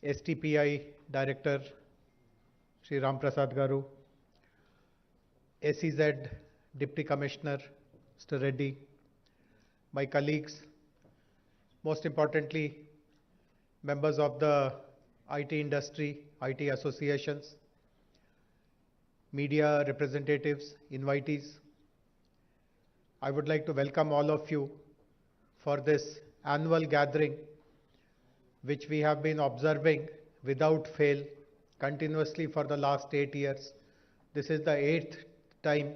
STPI Director Shri Ram Prasad Garu, SEZ Deputy Commissioner Mr. Reddy, my colleagues, most importantly, members of the IT industry, IT associations, media representatives, invitees. I would like to welcome all of you for this annual gathering, which we have been observing without fail continuously for the last 8 years. This is the 8th time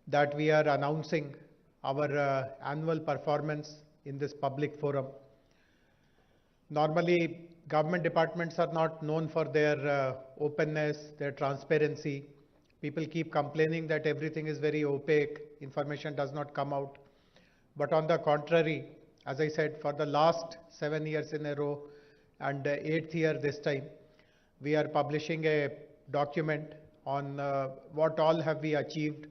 that we are announcing our annual performance in this public forum. Normally, government departments are not known for their openness, their transparency. People keep complaining that everything is very opaque, information does not come out. But on the contrary, as I said, for the last 7 years in a row and 8th year this time, we are publishing a document on what all have we achieved,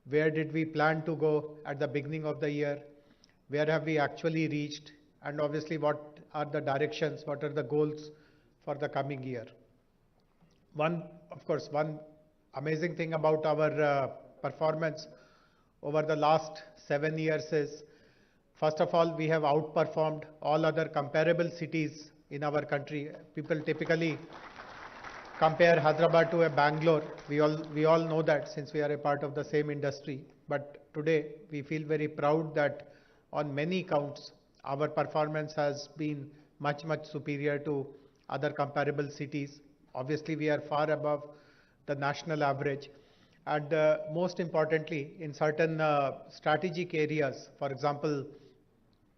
where did we plan to go at the beginning of the year, where have we actually reached, and obviously what are the directions, what are the goals for the coming year. One amazing thing about our performance over the last 7 years is, first of all, we have outperformed all other comparable cities in our country. People typically compare Hyderabad to a Bangalore. We all know that since we are a part of the same industry. But today we feel very proud that on many counts, our performance has been much superior to other comparable cities. Obviously, we are far above the national average. And most importantly, in certain strategic areas, for example,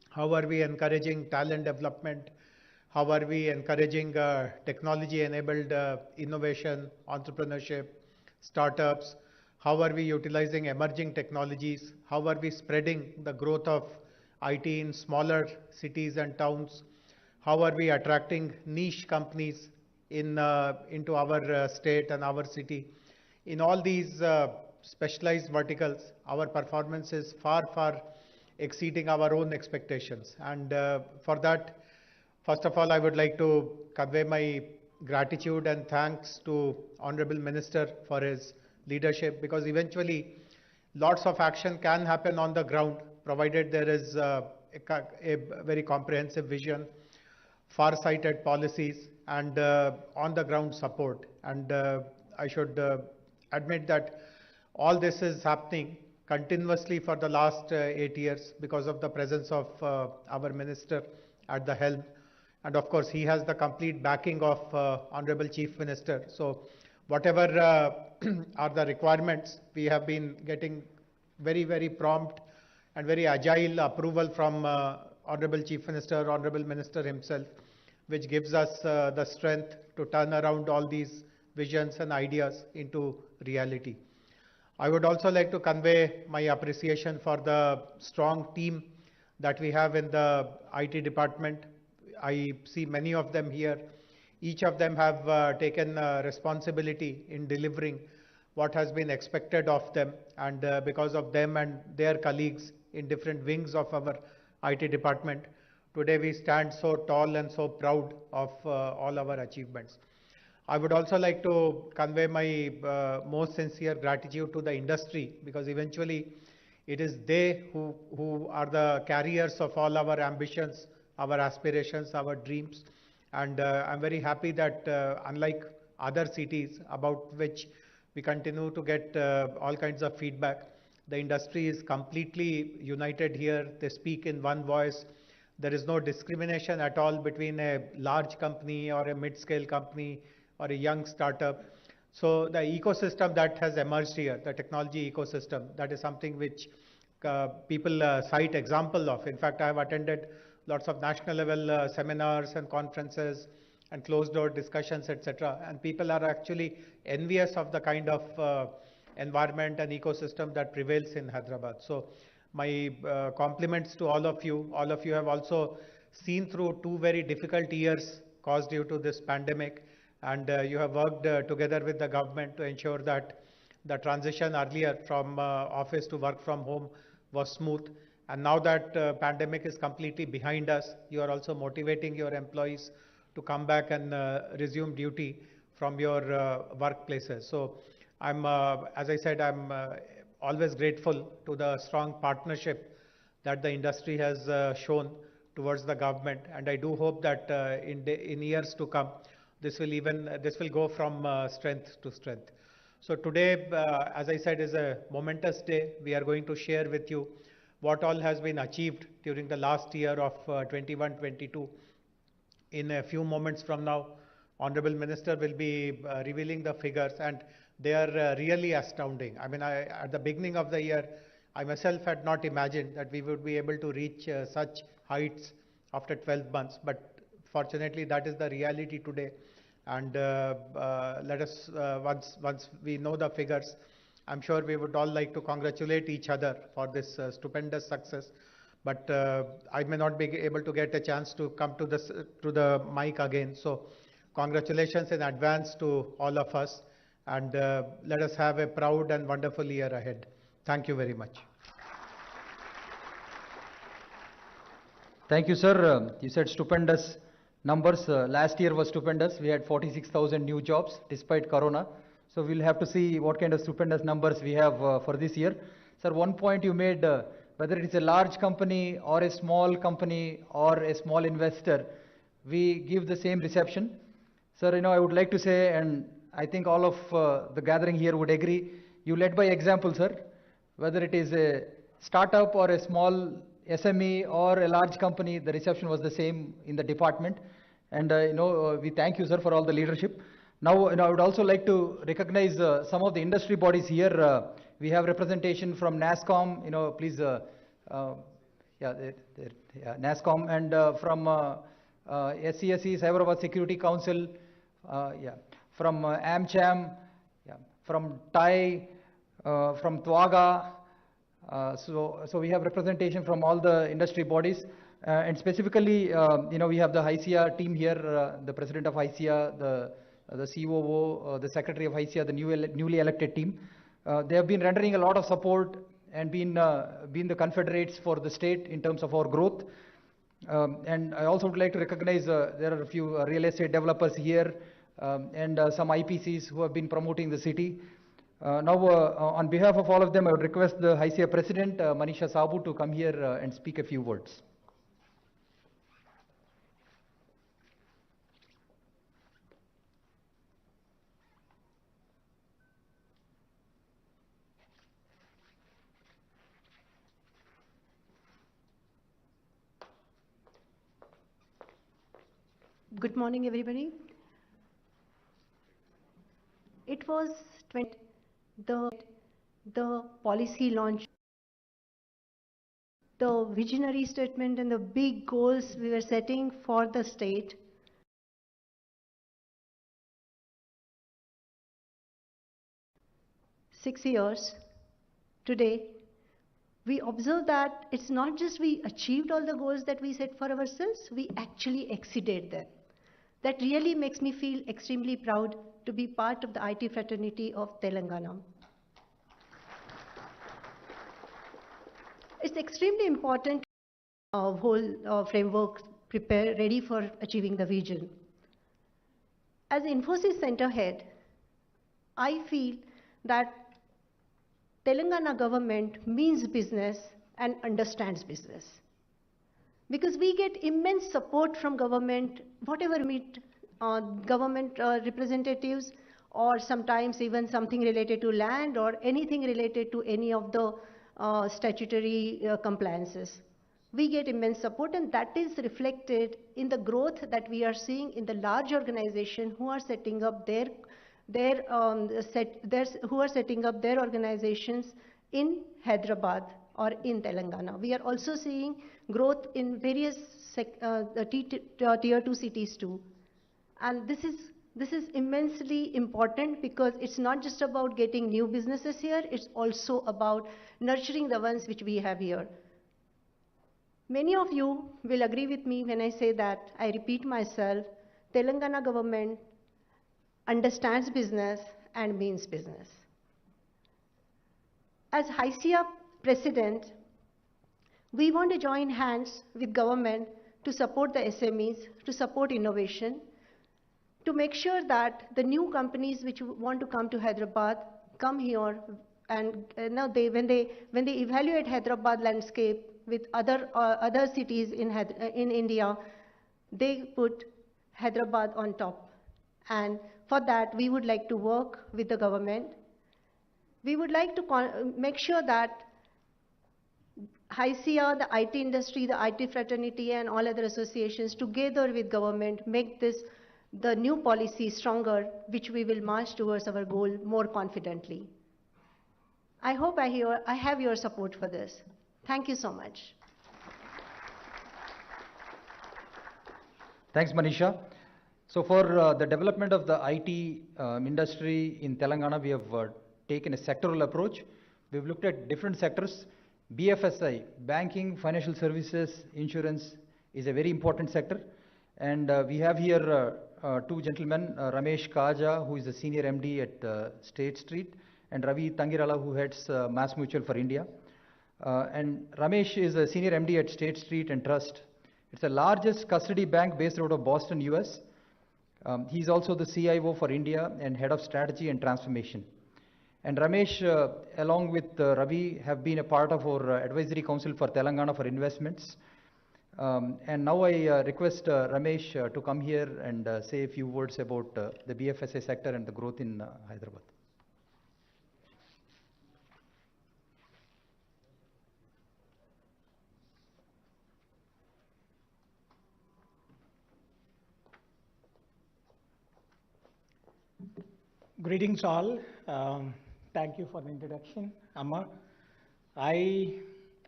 how are we encouraging talent development? How are we encouraging technology-enabled innovation, entrepreneurship, startups? How are we utilizing emerging technologies? How are we spreading the growth of IT in smaller cities and towns? How are we attracting niche companies into our state and our city? In all these specialized verticals, our performance is far exceeding our own expectations. And for that, first of all, I would like to convey my gratitude and thanks to Honorable Minister for his leadership, because eventually lots of action can happen on the ground, provided there is a very comprehensive vision, far-sighted policies, and on-the-ground support. And I should admit that all this is happening continuously for the last 8 years because of the presence of our minister at the helm. And of course, he has the complete backing of Honorable Chief Minister. So whatever are the requirements, we have been getting very prompt and very agile approval from Honorable Chief Minister, Honorable Minister himself, which gives us the strength to turn around all these visions and ideas into reality. I would also like to convey my appreciation for the strong team that we have in the IT department. I see many of them here. Each of them have taken responsibility in delivering what has been expected of them, and because of them and their colleagues in different wings of our IT department, today we stand so tall and so proud of all our achievements. I would also like to convey my most sincere gratitude to the industry, because eventually it is they who are the carriers of all our ambitions, our aspirations, our dreams. And I'm very happy that unlike other cities about which we continue to get all kinds of feedback, the industry is completely united here. They speak in one voice. There is no discrimination at all between a large company or a mid-scale company or a young startup. So the ecosystem that has emerged here, the technology ecosystem, that is something which people cite example of. In fact, I have attended lots of national level seminars and conferences and closed door discussions, etc. And people are actually envious of the kind of environment and ecosystem that prevails in Hyderabad. So my compliments to all of you. All of you have also seen through 2 very difficult years caused due to this pandemic, and you have worked together with the government to ensure that the transition earlier from office to work from home was smooth. And now that pandemic is completely behind us, you are also motivating your employees to come back and resume duty from your workplaces. So as I said, I'm always grateful to the strong partnership that the industry has shown towards the government, and I do hope that in years to come, this will go from strength to strength. So today, as I said, is a momentous day. We are going to share with you what all has been achieved during the last year of 21-22. In a few moments from now, Honorable Minister will be revealing the figures, and they are really astounding. I mean, at the beginning of the year, I myself had not imagined that we would be able to reach such heights after 12 months, but fortunately that is the reality today. And let us, once we know the figures, I'm sure we would all like to congratulate each other for this stupendous success. But I may not be able to get a chance to come to the mic again. So congratulations in advance to all of us, and let us have a proud and wonderful year ahead. Thank you very much. Thank you, sir. You said stupendous numbers. Last year was stupendous. We had 46,000 new jobs despite Corona. So we'll have to see what kind of stupendous numbers we have for this year. Sir, one point you made, whether it is a large company or a small company or a small investor, we give the same reception. Sir, I would like to say, and I think all of the gathering here would agree, you led by example, sir. Whether it is a startup or a small SME or a large company, the reception was the same in the department. And we thank you, sir, for all the leadership. Now, I would also like to recognize some of the industry bodies here. We have representation from NASSCOM, please, NASSCOM, and from SCSE, Cyberabad Security Council, from AmCham, from TAI, from TWAGA. So we have representation from all the industry bodies, and specifically, we have the HICIA team here, the president of HICIA, the COO, the secretary of HICIA, the newly elected team. They have been rendering a lot of support and been the confederates for the state in terms of our growth. And I also would like to recognize there are a few real estate developers here and some IPCs who have been promoting the city. Now, on behalf of all of them, I would request the HICIA President, Manisha Sabu, to come here and speak a few words. Good morning, everybody. It was the policy launch, the visionary statement and the big goals we were setting for the state. Six years today, we observe that it's not just we achieved all the goals that we set for ourselves, we actually exceeded them. That really makes me feel extremely proud to be part of the IT fraternity of Telangana. It's extremely important whole framework ready for achieving the vision. As Infosys Center Head, I feel that Telangana government means business and understands business. Because we get immense support from government, whatever we meet government representatives, or sometimes even something related to land or anything related to any of the statutory compliances. We get immense support, and that is reflected in the growth that we are seeing in the large organization who are setting up their organizations in Hyderabad or in Telangana. We are also seeing growth in various tier 2 cities too. And this is immensely important because it's not just about getting new businesses here, it's also about nurturing the ones which we have here. Many of you will agree with me when I say that, I repeat myself, Telangana government understands business and means business. As HICIA President, we want to join hands with government to support the SMEs, to support innovation, to make sure that the new companies which want to come to Hyderabad come here, and now when they evaluate Hyderabad landscape with other cities in India, they put Hyderabad on top. And for that, we would like to work with the government. We would like to make sure that HICIA, the IT industry, the IT fraternity, and all other associations together with government make this the new policy stronger, which we will march towards our goal more confidently. I hope I have your support for this. Thank you so much. Thanks, Manisha. So for the development of the IT industry in Telangana, we have taken a sectoral approach. We've looked at different sectors. BFSI, banking, financial services, insurance is a very important sector. And we have here two gentlemen, Ramesh Kaja, who is the senior MD at State Street, and Ravi Tangirala, who heads Mass Mutual for India. And Ramesh is a senior MD at State Street and Trust. It's the largest custody bank based out of Boston, US. He's also the CIO for India and head of strategy and transformation. And Ramesh, along with Ravi, have been a part of our advisory council for Telangana for investments. And now I request Ramesh to come here and say a few words about the BFSI sector and the growth in Hyderabad. Greetings all. Thank you for the introduction, Amma. I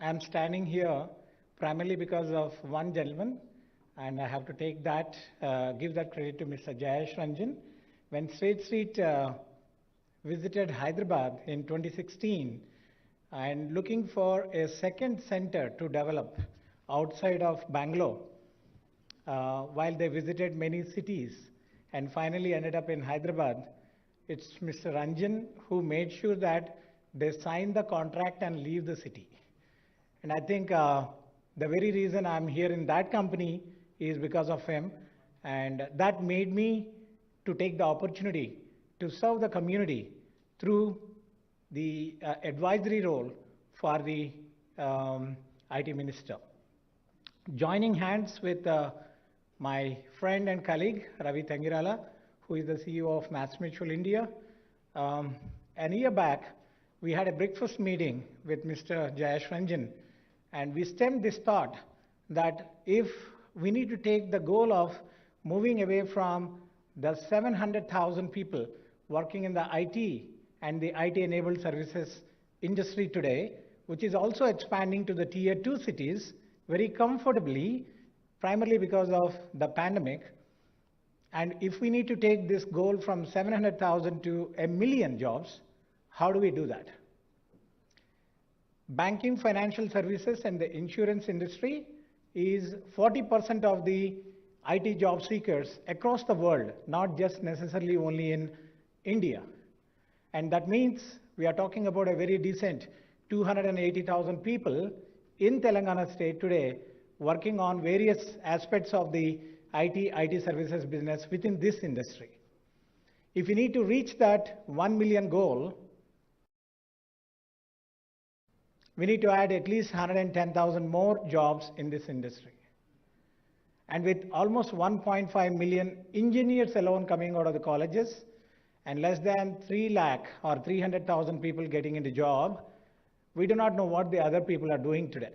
am standing here primarily because of one gentleman, and I have to take that, give that credit to Mr. Jayesh Ranjan. When State Street visited Hyderabad in 2016 and looking for a second center to develop outside of Bangalore, while they visited many cities and finally ended up in Hyderabad, it's Mr. Ranjan who made sure that they sign the contract and leave the city. And I think the very reason I'm here in that company is because of him. And that made me to take the opportunity to serve the community through the advisory role for the IT minister. Joining hands with my friend and colleague, Ravi Tangirala, who is the CEO of Mass Mutual India. A year back, we had a breakfast meeting with Mr. Jayesh Ranjan, and we stemmed this thought that if we need to take the goal of moving away from the 700,000 people working in the IT and the IT-enabled services industry today, which is also expanding to the tier 2 cities very comfortably, primarily because of the pandemic. And if we need to take this goal from 700,000 to 1 million jobs, how do we do that? Banking, financial services, and the insurance industry is 40% of the IT job seekers across the world, not just necessarily only in India. And that means we are talking about a very decent 280,000 people in Telangana state today working on various aspects of the IT services business within this industry. If we need to reach that 1 million goal, we need to add at least 110,000 more jobs in this industry. And with almost 1.5 million engineers alone coming out of the colleges and less than 3 lakh or 300,000 people getting into job, we do not know what the other people are doing today.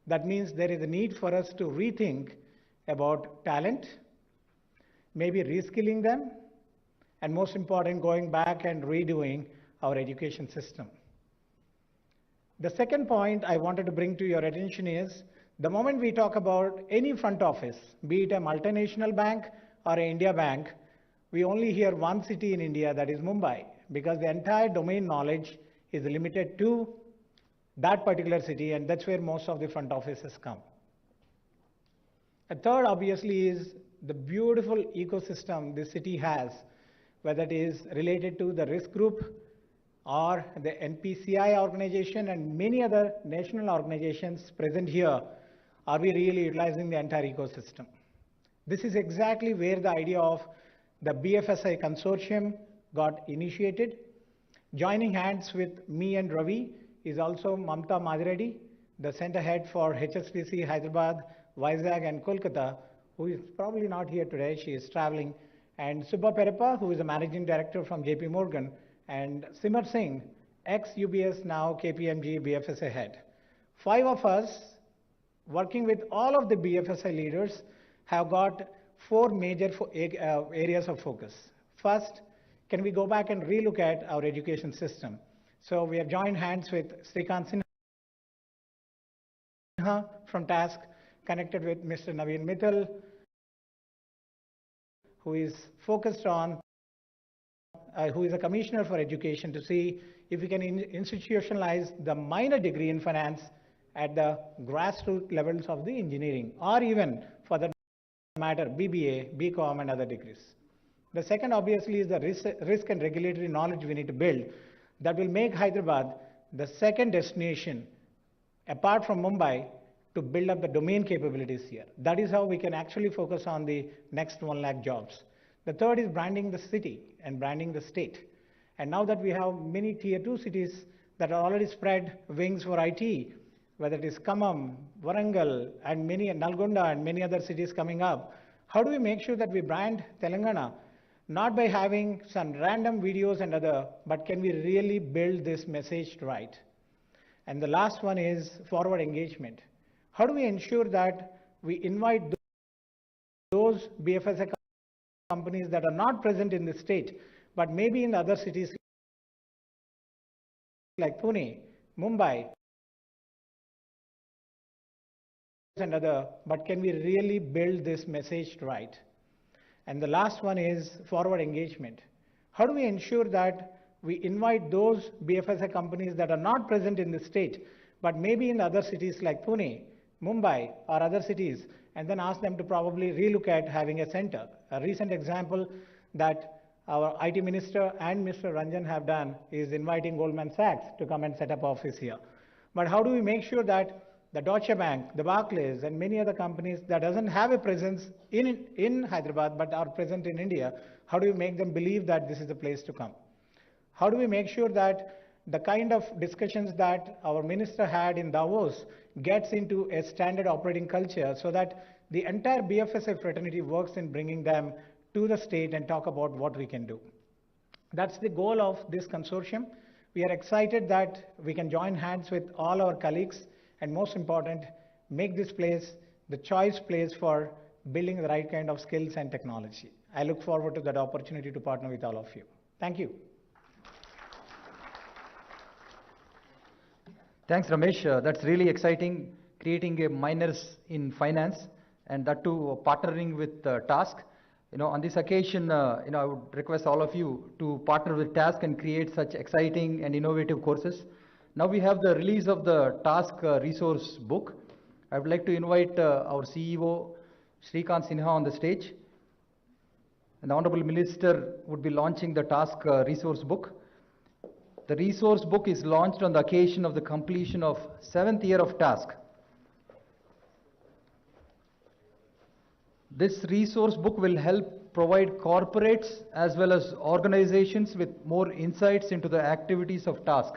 That means there is a need for us to rethink about talent, maybe reskilling them, and most important, going back and redoing our education system. The second point I wanted to bring to your attention is, the moment we talk about any front office, be it a multinational bank or an India bank, we only hear one city in India, that is Mumbai, because the entire domain knowledge is limited to that particular city, and that's where most of the front offices come. A third, obviously, is the beautiful ecosystem this city has, whether it is related to the risk group or the NPCI organization and many other national organizations present here. Are we really utilizing the entire ecosystem? This is exactly where the idea of the BFSI consortium got initiated. Joining hands with me and Ravi is also Mamta Madreddy, the center head for HSBC Hyderabad, Vizag and Kolkata, who is probably not here today, she is traveling, and Subba Perappa, who is a managing director from JP Morgan, and Simar Singh, ex-UBS, now KPMG BFSI head. 5 of us, working with all of the BFSI leaders, have got 4 major areas of focus. First, can we go back and relook at our education system? So we have joined hands with Srikant Sinha from TASC, connected with Mr. Naveen Mittal, who is focused on, who is a commissioner for education, to see if we can institutionalize the minor degree in finance at the grassroots levels of the engineering, or even for that matter, BBA, BCom and other degrees. The second obviously is the risk and regulatory knowledge we need to build that will make Hyderabad the second destination apart from Mumbai to build up the domain capabilities here. That is how we can actually focus on the next 1 lakh jobs. The third is branding the city and branding the state. And now that we have many tier 2 cities that are already spread wings for IT, whether it is Khammam, Warangal, and Nalgonda and many other cities coming up, how do we make sure that we brand Telangana not by having some random videos and other, but can we really build this message right? And the last one is forward engagement. How do we ensure that we invite those BFSI companies that are not present in the state, but maybe in other cities like Pune, Mumbai, and other, but can we really build this message right? And the last one is forward engagement. How do we ensure that we invite those BFSI companies that are not present in the state, but maybe in other cities like Pune, Mumbai, or other cities, and then ask them to probably relook at having a center? A recent example that our IT minister and Mr. Ranjan have done is inviting Goldman Sachs to come and set up office here. But how do we make sure that the Deutsche Bank, the Barclays, and many other companies that doesn't have a presence in Hyderabad but are present in India, how do we make them believe that this is the place to come? How do we make sure that the kind of discussions that our minister had in Davos gets into a standard operating culture so that the entire BFSI fraternity works in bringing them to the state and talk about what we can do? That's the goal of this consortium. We are excited that we can join hands with all our colleagues and, most important, make this place the choice place for building the right kind of skills and technology. I look forward to that opportunity to partner with all of you. Thank you. Thanks, Ramesh. That's really exciting, creating a minors in finance, and that too partnering with TASC. On this occasion, I would request all of you to partner with TASC and create such exciting and innovative courses. Now we have the release of the TASC resource book. I would like to invite our CEO, Srikant Sinha, on the stage. And the Honorable Minister would be launching the TASC resource book. The resource book is launched on the occasion of the completion of 7th year of TASC. This resource book will help provide corporates as well as organizations with more insights into the activities of TASC.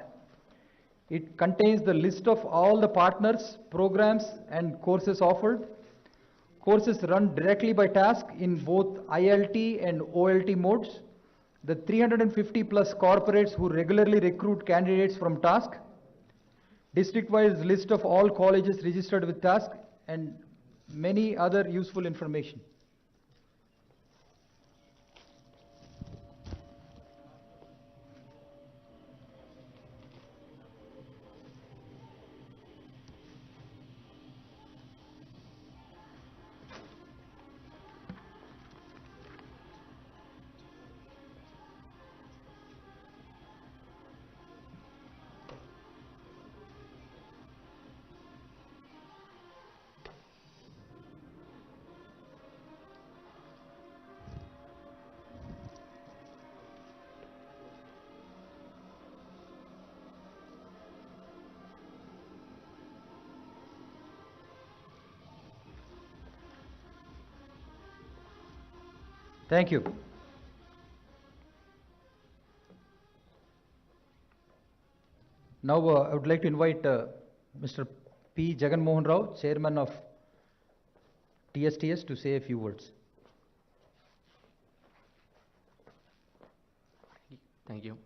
It contains the list of all the partners, programs and courses offered. Courses run directly by TASC in both ILT and OLT modes. The 350 plus corporates who regularly recruit candidates from TASC. District-wise list of all colleges registered with TASC and many other useful information. Thank you. Now I would like to invite Mr. P. Jagan Mohan Rao, Chairman of TSTS, to say a few words. Thank you.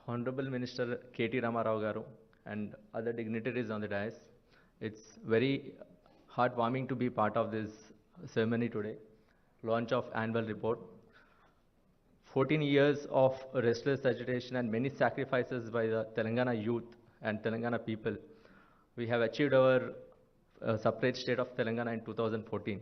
Honorable Minister KT Ramarao Garu and other dignitaries on the dais, it's very heartwarming to be part of this ceremony today, launch of annual report. 14 years of restless agitation and many sacrifices by the Telangana youth and Telangana people. We have achieved our separate state of Telangana in 2014.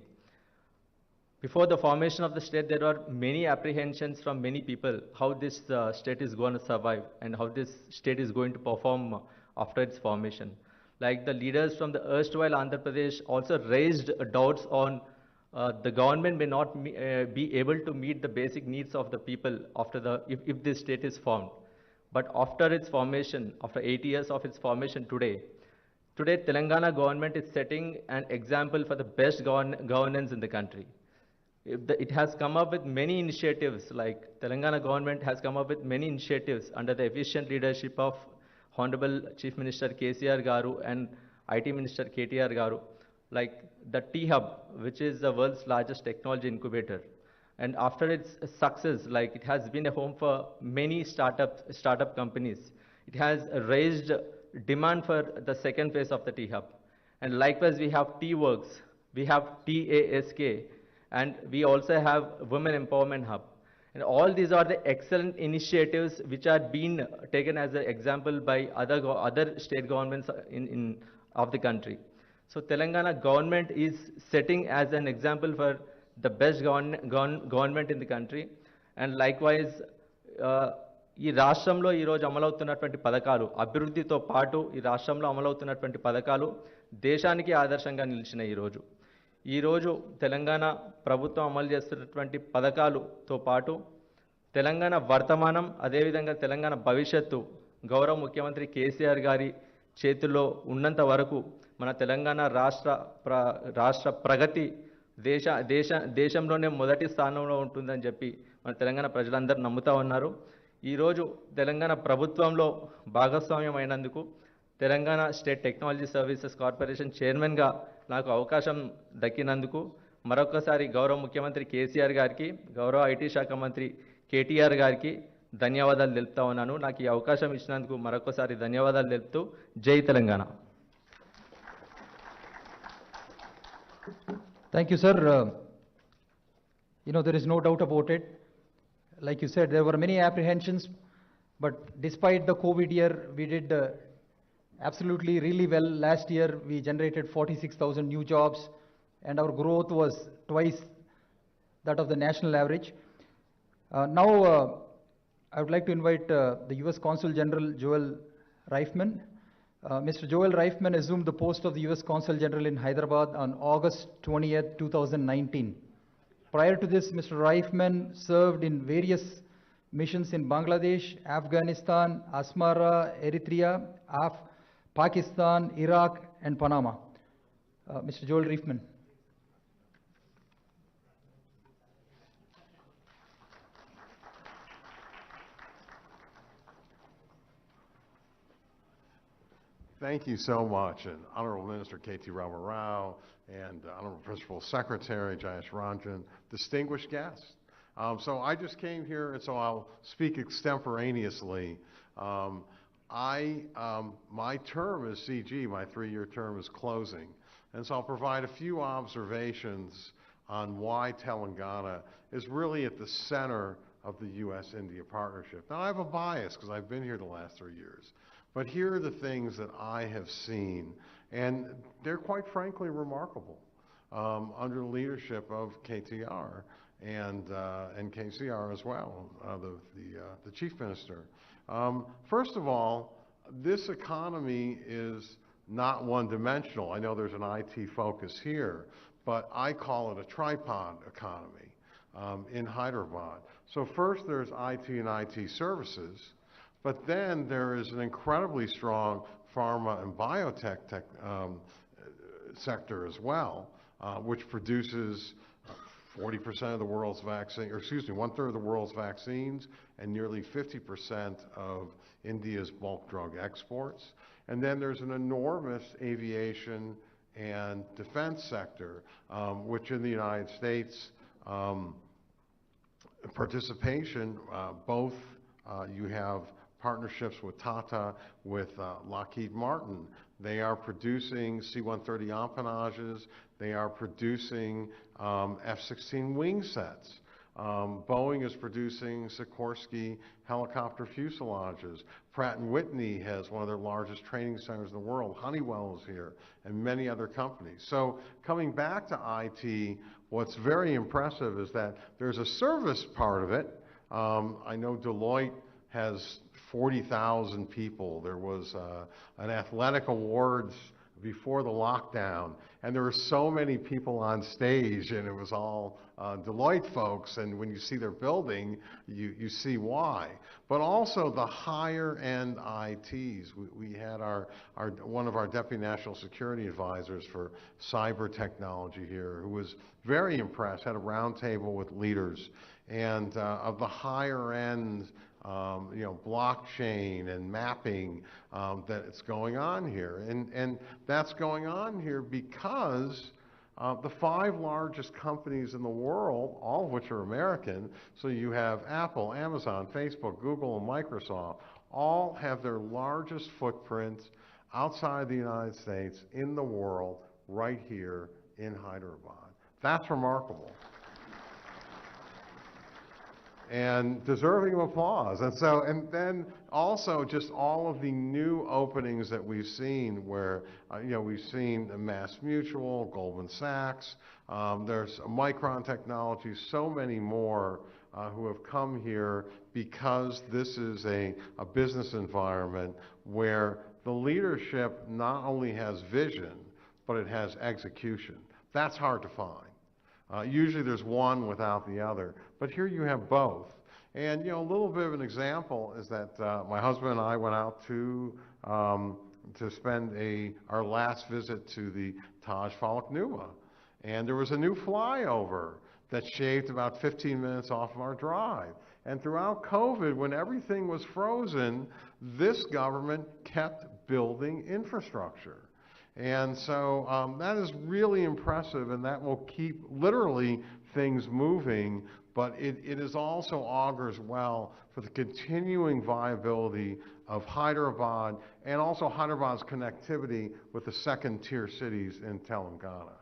Before the formation of the state, there were many apprehensions from many people how this state is going to survive and how this state is going to perform after its formation. Like the leaders from the erstwhile Andhra Pradesh also raised doubts on the government may not be able to meet the basic needs of the people after if this state is formed. But after its formation, after 8 years of its formation today Telangana government is setting an example for the best governance in the country. It has come up with many initiatives, like Telangana government has come up with many initiatives under the efficient leadership of Honorable Chief Minister KCR Garu and IT Minister KTR Garu, like the T-Hub, which is the world's largest technology incubator. And after its success, like it has been a home for many startup companies. It has raised demand for the second phase of the T-Hub. And likewise, we have T-Works, we have TASK, and we also have Women Empowerment Hub. And all these are the excellent initiatives which are being taken as an example by other state governments of the country. So Telangana government is setting as an example for the best government in the country. And likewise, ఈ రాష్ట్రంలో ఈరోజు అమలవుతున్నటువంటి పథకాలు అభివృద్ధితో పాటు ఈ రాష్ట్రంలో అమలవుతున్నటువంటి పథకాలు దేశానికి ఆదర్శంగా నిలిచినాయి ఈరోజు తెలంగాణ ప్రభుత్వం అమలు చేస్తున్నటువంటి పథకాలతో పాటు తెలంగాణ వర్తమానం అదేవిధంగా తెలంగాణ భవిష్యత్తు గౌరవ ముఖ్యమంత్రి కేసీఆర్ గారి చేతుల్లో ఉన్నంత వరకు మన తెలంగాణ రాష్ట్ర ప్రగతి దేశంలోనే మొదటి స్థానంలో ఉంటుందని చెప్పి మన తెలంగాణ ప్రజలందరూ నమ్ముతా ఉన్నారు. ఈరోజు తెలంగాణ ప్రభుత్వంలో భాగస్వామ్యం అయినందుకు Telangana state technology services corporation చైర్మన్గా నాకు అవకాశం దక్కినందుకు మరొకసారి గౌరవ ముఖ్యమంత్రి కేసీఆర్ గారికి, గౌరవ ఐటీ శాఖ మంత్రి కేటీఆర్ గారికి ధన్యవాదాలు తెలుపుతా ఉన్నాను. నాకు ఈ అవకాశం ఇచ్చినందుకు మరొకసారి ధన్యవాదాలు తెలుపుతూ జై Telangana. Thank you, sir. There is no doubt about it. Like you said, there were many apprehensions, but despite the COVID year, we did absolutely really well. Last year, we generated 46,000 new jobs, and our growth was twice that of the national average. Now, I would like to invite the U.S. Consul General Joel Reifman. Mr. Joel Reifman assumed the post of the U.S. Consul General in Hyderabad on August 20th, 2019. Prior to this, Mr. Reifman served in various missions in Bangladesh, Afghanistan, Asmara, Eritrea, Pakistan, Iraq, and Panama. Mr. Joel Reifman. Thank you so much, and Honorable Minister KT Ramarao and Honorable Principal Secretary Jayesh Ranjan, distinguished guests. So I just came here, and so I'll speak extemporaneously. My term as CG, my 3-year term, is closing, and so I'll provide a few observations on why Telangana is really at the center of the U.S.-India partnership. Now, I have a bias because I've been here the last 3 years. But here are the things that I have seen, and they're quite frankly remarkable under the leadership of KTR and KCR as well, the Chief Minister. First of all, this economy is not one-dimensional. I know there's an IT focus here, but I call it a tripod economy in Hyderabad. So first there's IT and IT services. But then there is an incredibly strong pharma and biotech sector as well, which produces 40% of the world's vaccine, or excuse me, 1/3 of the world's vaccines, and nearly 50% of India's bulk drug exports. And then there's an enormous aviation and defense sector, which in the United States, participation, both you have partnerships with Tata, with Lockheed Martin. They are producing C-130 empennages. They are producing F-16 wing sets. Boeing is producing Sikorsky helicopter fuselages. Pratt & Whitney has one of their largest training centers in the world. Honeywell is here, and many other companies. So coming back to IT, what's very impressive is that there's a service part of it. I know Deloitte has 40,000 people. There was an athletic awards before the lockdown, and there were so many people on stage, and it was all Deloitte folks, and when you see their building, you see why. But also the higher end ITs. We had one of our Deputy National Security Advisors for cyber technology here, who was very impressed, had a roundtable with leaders, and of the higher end blockchain and mapping that it's going on here. And that's going on here because the 5 largest companies in the world, all of which are American, so you have Apple, Amazon, Facebook, Google, and Microsoft, all have their largest footprints outside the United States in the world right here in Hyderabad. That's remarkable. And deserving of applause. And then also just all of the new openings that we've seen where, we've seen Mass Mutual, Goldman Sachs, there's Micron Technology, so many more who have come here because this is a business environment where the leadership not only has vision, but it has execution. That's hard to find. Usually there's one without the other, but here you have both. And a little bit of an example is that my husband and I went out to spend our last visit to the Taj Falak Numa, and there was a new flyover that shaved about 15 minutes off of our drive. And throughout COVID, when everything was frozen, this government kept building infrastructure. And so that is really impressive, and that will keep literally things moving, but it is also augurs well for the continuing viability of Hyderabad and also Hyderabad's connectivity with the second-tier cities in Telangana.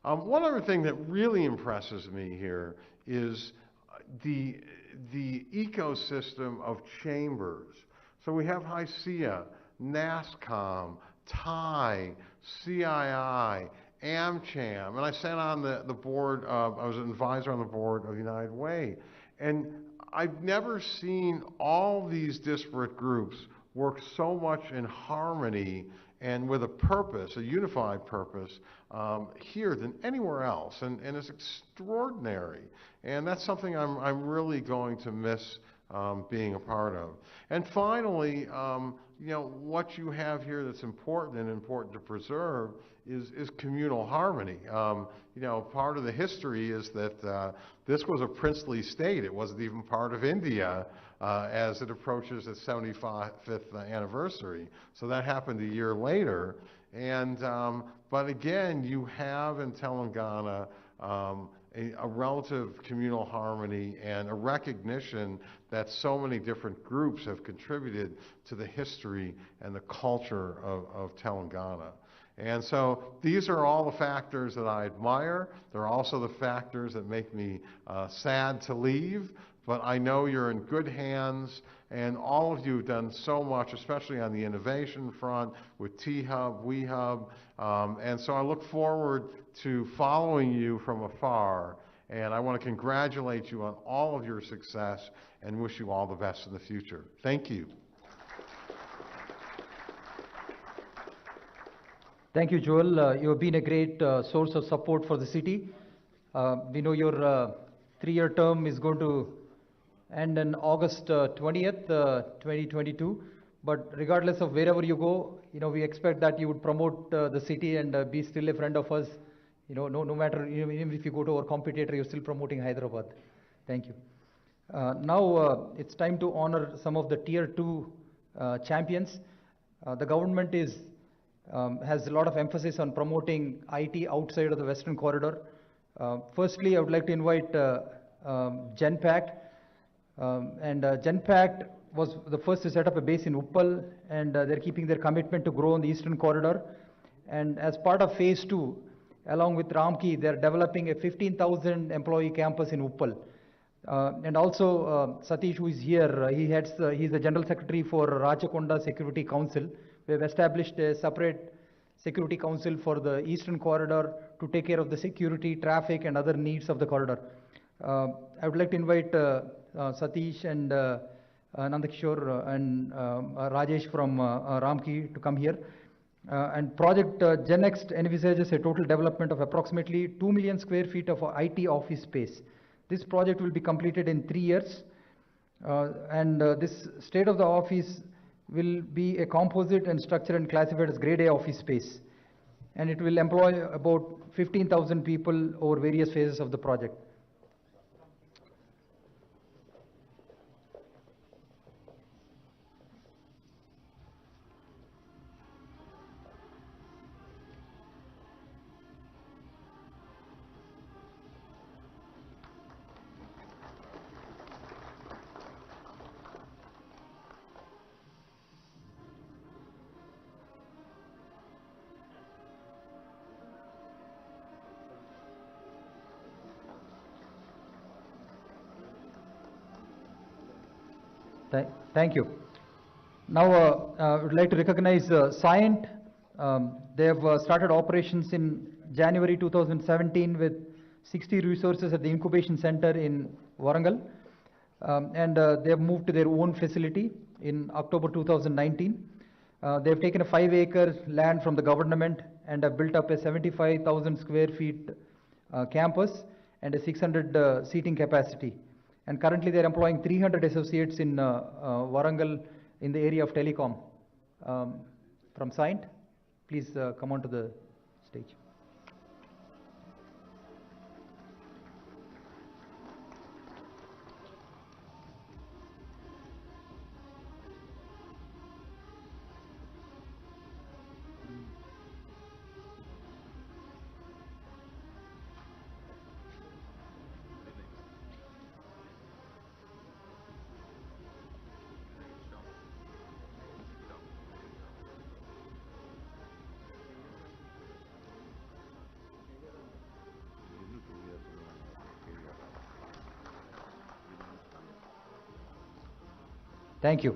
One other thing that really impresses me here is the ecosystem of chambers. So we have HICIA, NASCOM, TIE, CII, AmCham, and I sat on the board, I was an advisor on the board of United Way, and I've never seen all these disparate groups work so much in harmony and with a purpose, a unified purpose, here than anywhere else, and it's extraordinary, and that's something I'm really going to miss being a part of. And finally, what you have here that's important and important to preserve is communal harmony. Part of the history is that this was a princely state. It wasn't even part of India as it approaches its 75th anniversary. So that happened a year later. And but again, you have in Telangana a relative communal harmony and a recognition that so many different groups have contributed to the history and the culture of Telangana. And so these are all the factors that I admire. They're also the factors that make me sad to leave, but I know you're in good hands, and all of you have done so much, especially on the innovation front with T-Hub, WeHub, and so I look forward to following you from afar, and I want to congratulate you on all of your success and wish you all the best in the future. Thank you. Thank you, Joel. You have been a great source of support for the city. We know your 3-year term is going to end on August 20th, 2022. But regardless of wherever you go, we expect that you would promote the city and be still a friend of us no matter, even if you go to our competitor, you're still promoting Hyderabad. Thank you. Now it's time to honor some of the tier 2 champions. The government has a lot of emphasis on promoting IT outside of the Western Corridor. Firstly, I would like to invite Genpact. Genpact was the first to set up a base in Uppal, and they're keeping their commitment to grow on the Eastern Corridor. And as part of phase 2, along with Ramki, they're developing a 15,000 employee campus in Uppal. And also Satish, who is here, he's the General Secretary for Rajakonda Security Council. We have established a separate security council for the Eastern Corridor to take care of the security, traffic, and other needs of the corridor. I would like to invite Satish and Nandakishore and Rajesh from Ramki to come here. And project GenNext envisages a total development of approximately 2 million square feet of IT office space. This project will be completed in 3 years. This state of the office will be a composite and structured and classified as grade A office space. And it will employ about 15,000 people over various phases of the project. Thank you. Now, I would like to recognize Scient. They have started operations in January 2017 with 60 resources at the incubation center in Warangal. They have moved to their own facility in October 2019. They have taken a 5-acre land from the government and have built up a 75,000 square feet campus and a 600 seating capacity. And currently they are employing 300 associates in Warangal in the area of telecom. From Scient, please come onto the stage. Thank you.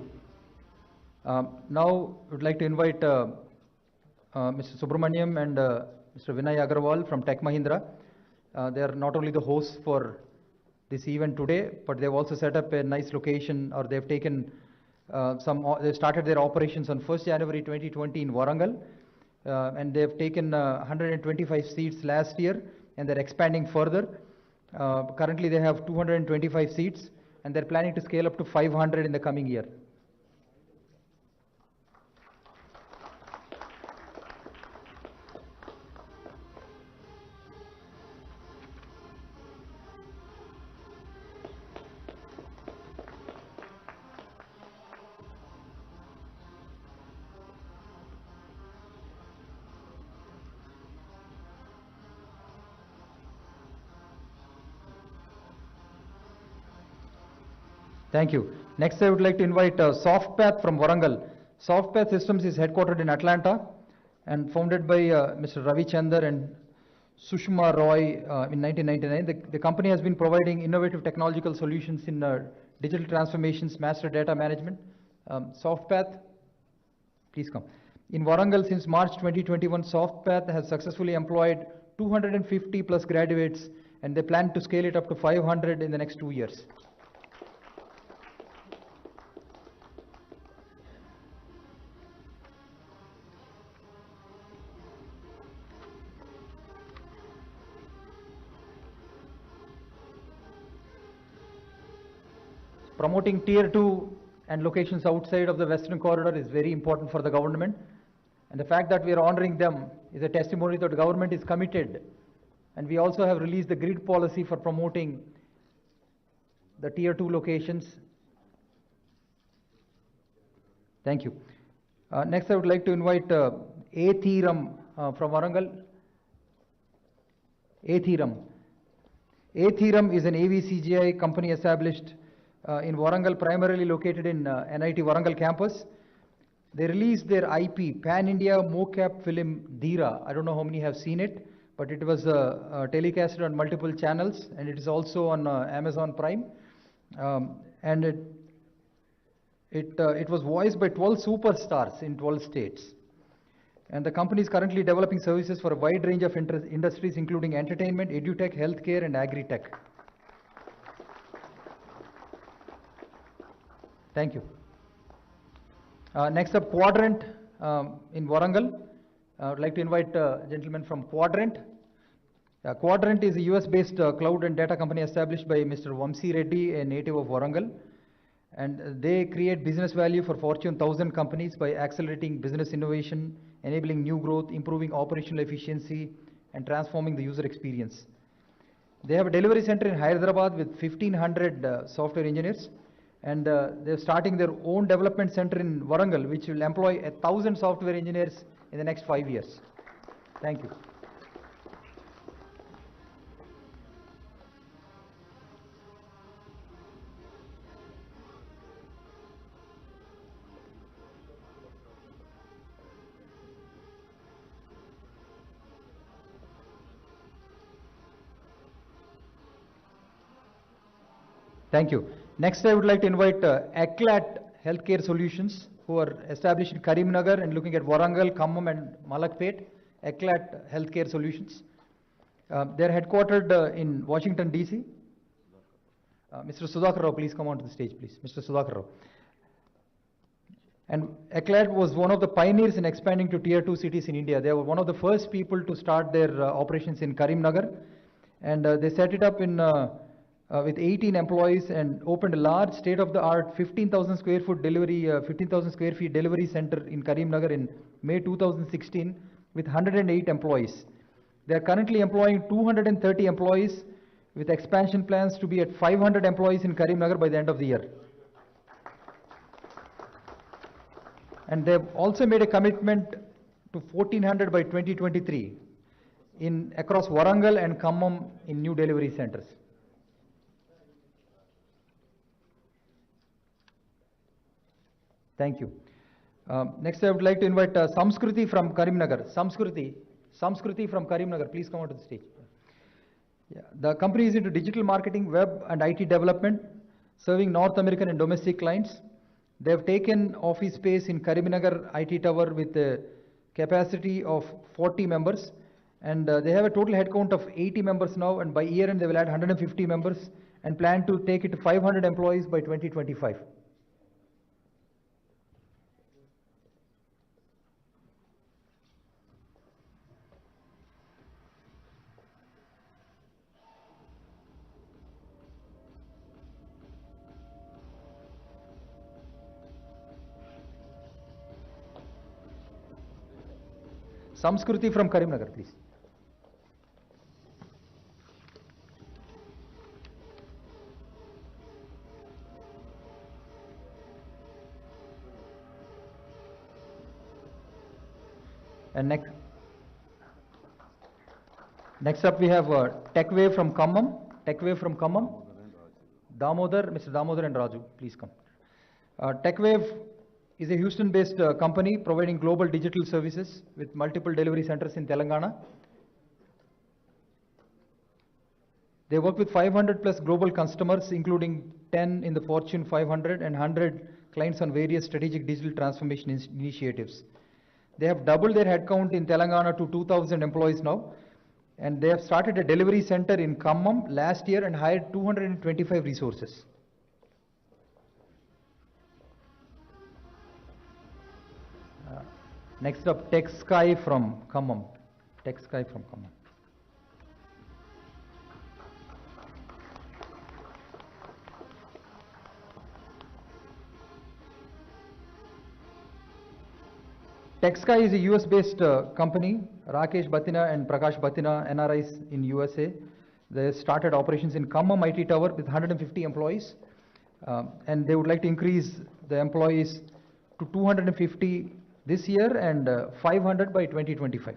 Now, I would like to invite Mr. Subramaniam and Mr. Vinay Agarwal from Tech Mahindra. They are not only the hosts for this event today, but they've also set up a nice location, or they've taken they started their operations on 1st January 2020 in Warangal, and they've taken 125 seats last year, and they're expanding further. Currently, they have 225 seats, and they're planning to scale up to 500 in the coming year. Thank you. Next, I would like to invite SoftPath from Warangal. SoftPath Systems is headquartered in Atlanta and founded by Mr. Ravi Chander and Sushma Roy in 1999. The company has been providing innovative technological solutions in digital transformations, master data management. SoftPath, please come. In Warangal, since March 2021, SoftPath has successfully employed 250 plus graduates, and they plan to scale it up to 500 in the next 2 years. Promoting tier 2 and locations outside of the Western Corridor is very important for the government. And the fact that we are honoring them is a testimony that the government is committed And we also have released the grid policy for promoting the tier 2 locations. Thank you. Next, I would like to invite A. Theeram from Warangal. A. Theeram. A. Theeram is an AVCGI company established in Warangal, primarily located in NIT Warangal campus. They released their IP, Pan-India mocap film Dheera. I don't know how many have seen it, but it was telecasted on multiple channels, and it is also on Amazon Prime. And it was voiced by 12 superstars in 12 states. And the company is currently developing services for a wide range of industries, including entertainment, edutech, healthcare, and agri-tech. Thank you. Next up, Quadrant in Warangal. I would like to invite a gentleman from Quadrant. Quadrant is a US-based cloud and data company established by Mr. Vamsi Reddy, a native of Warangal. And they create business value for Fortune 1000 companies by accelerating business innovation, enabling new growth, improving operational efficiency, and transforming the user experience. They have a delivery center in Hyderabad with 1,500 software engineers. And they're starting their own development center in Warangal, which will employ 1,000 software engineers in the next 5 years. Thank you. Thank you. Next, I would like to invite Eclat Healthcare Solutions, who are established in Karimnagar and looking at Warangal, Khammam, and Malakpet. Eclat Healthcare Solutions. They're headquartered in Washington, D.C. Mr. Sudhakar Rao, please come onto the stage, please. Mr. Sudhakar Rao. And Eclat was one of the pioneers in expanding to tier 2 cities in India. They were one of the first people to start their operations in Karimnagar. And they set it up in with 18 employees and opened a large state-of-the-art 15,000 square feet delivery center in Karimnagar in May 2016 with 108 employees. They are currently employing 230 employees with expansion plans to be at 500 employees in Karimnagar by the end of the year. And they've also made a commitment to 1,400 by 2023 across Warangal and Khammam in new delivery centers. Thank you. Next, I would like to invite Samskruti from Karimnagar. Samskruti from Karimnagar, please come onto the stage. Yeah. The company is into digital marketing, web and IT development, serving North American and domestic clients. They have taken office space in Karimnagar IT Tower with a capacity of 40 members. And they have a total headcount of 80 members now, and by year end they will add 150 members and plan to take it to 500 employees by 2025. Samskruti from Karimnagar, please. And next up we have TechWave from Khammam. TechWave from Khammam. Mr. Damodar and Raju, please come. TechWave is a Houston-based company providing global digital services with multiple delivery centers in Telangana. They work with 500 plus global customers, including 10 in the Fortune 500 and 100 clients on various strategic digital transformation initiatives. They have doubled their headcount in Telangana to 2,000 employees now, and they have started a delivery center in Khammam last year and hired 225 resources. Next up, TechSky from Khammam. TechSky from Khammam. TechSky is a US-based company. Rakesh Batina and Prakash Batina, NRIs in USA. They started operations in Khammam IT Tower with 150 employees. And they would like to increase the employees to 250 this year and 500 by 2025.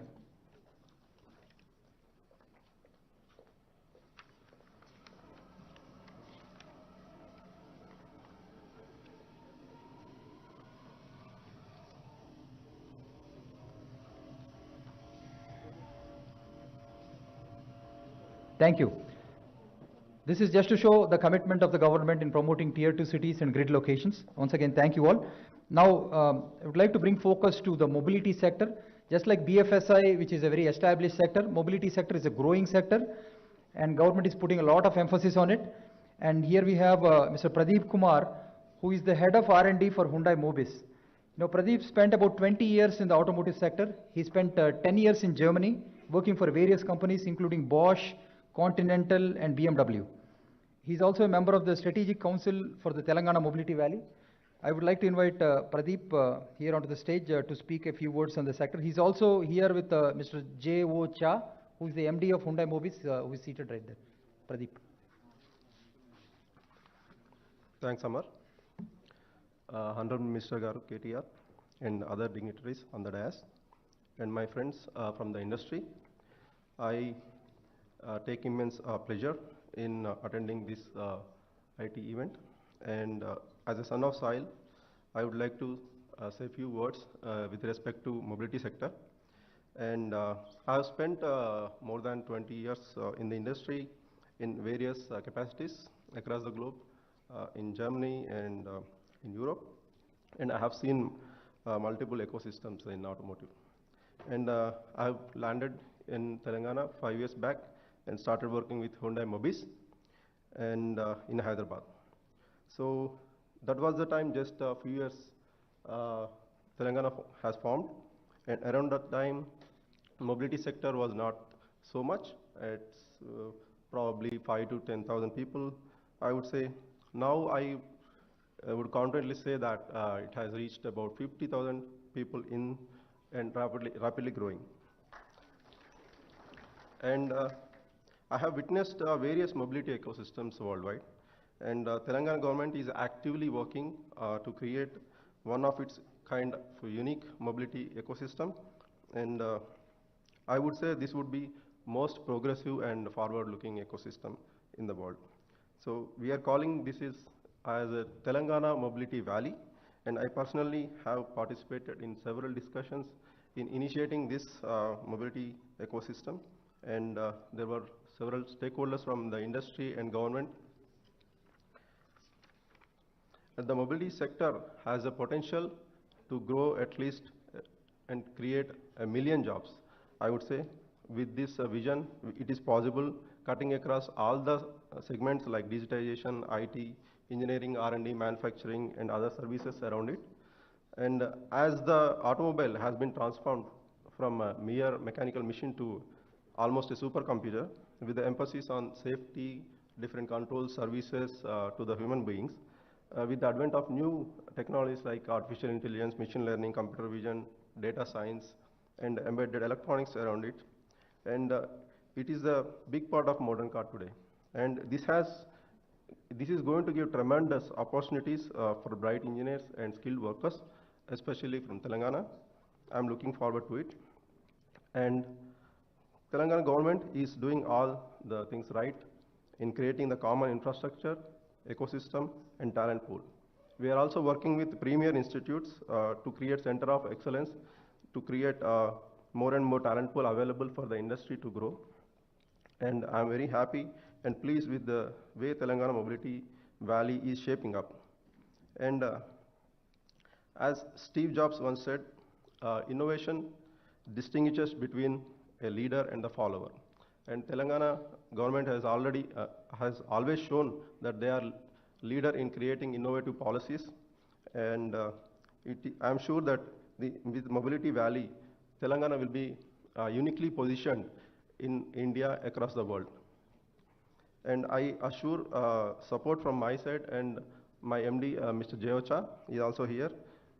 Thank you. This is just to show the commitment of the government in promoting tier 2 cities and grid locations. Once again, thank you all. Now, I would like to bring focus to the mobility sector. Just like BFSI, which is a very established sector, mobility sector is a growing sector, and government is putting a lot of emphasis on it. And here we have Mr. Pradeep Kumar, who is the head of R&D for Hyundai Mobis. You know, Pradeep spent about 20 years in the automotive sector. He spent 10 years in Germany, working for various companies, including Bosch, Continental, and BMW. He's also a member of the Strategic Council for the Telangana Mobility Valley. I would like to invite Pradeep here onto the stage to speak a few words on the sector. He's also here with Mr. J.O. Cha, who is the MD of Hyundai Mobis, who is seated right there. Pradeep. Thanks, Amar. Honorable Minister Garu, KTR, and other dignitaries on the dais, and my friends from the industry. I take immense pleasure in attending this IT event, and as a son of soil, I would like to say a few words with respect to mobility sector. And I have spent more than 20 years in the industry in various capacities across the globe, in Germany and in Europe, and I have seen multiple ecosystems in automotive. And I have landed in Telangana 5 years back and started working with Hyundai Mobis and in Hyderabad. So that was the time, just a few years Telangana has formed, and around that time mobility sector was not so much. It's probably 5 to 10,000 people, I would say. Now I would confidently say that it has reached about 50,000 people in and rapidly growing. And I have witnessed various mobility ecosystems worldwide, and Telangana government is actively working to create one of its kind of unique mobility ecosystem, and I would say this would be most progressive and forward-looking ecosystem in the world. So we are calling this as a Telangana Mobility Valley, and I personally have participated in several discussions in initiating this mobility ecosystem, and there were several stakeholders from the industry and government. And the mobility sector has a potential to grow at least and create 1 million jobs. I would say with this vision, it is possible, cutting across all the segments like digitization, IT, engineering, R&D, manufacturing, and other services around it. And as the automobile has been transformed from a mere mechanical machine to almost a supercomputer, with the emphasis on safety, different control services to the human beings, with the advent of new technologies like artificial intelligence, machine learning, computer vision, data science, and embedded electronics around it. And it is a big part of modern car today. And this is going to give tremendous opportunities for bright engineers and skilled workers, especially from Telangana. I'm looking forward to it. And Telangana government is doing all the things right in creating the common infrastructure, ecosystem, and talent pool. We are also working with premier institutes to create center of excellence, to create more and more talent pool available for the industry to grow. And I'm very happy and pleased with the way Telangana Mobility Valley is shaping up. And as Steve Jobs once said, innovation distinguishes between a leader and the follower. And Telangana government has always shown that they are leader in creating innovative policies. And I'm sure that with Mobility Valley, Telangana will be uniquely positioned in India across the world. And I assure support from my side, and my MD, Mr. J.O. Cha, is also here.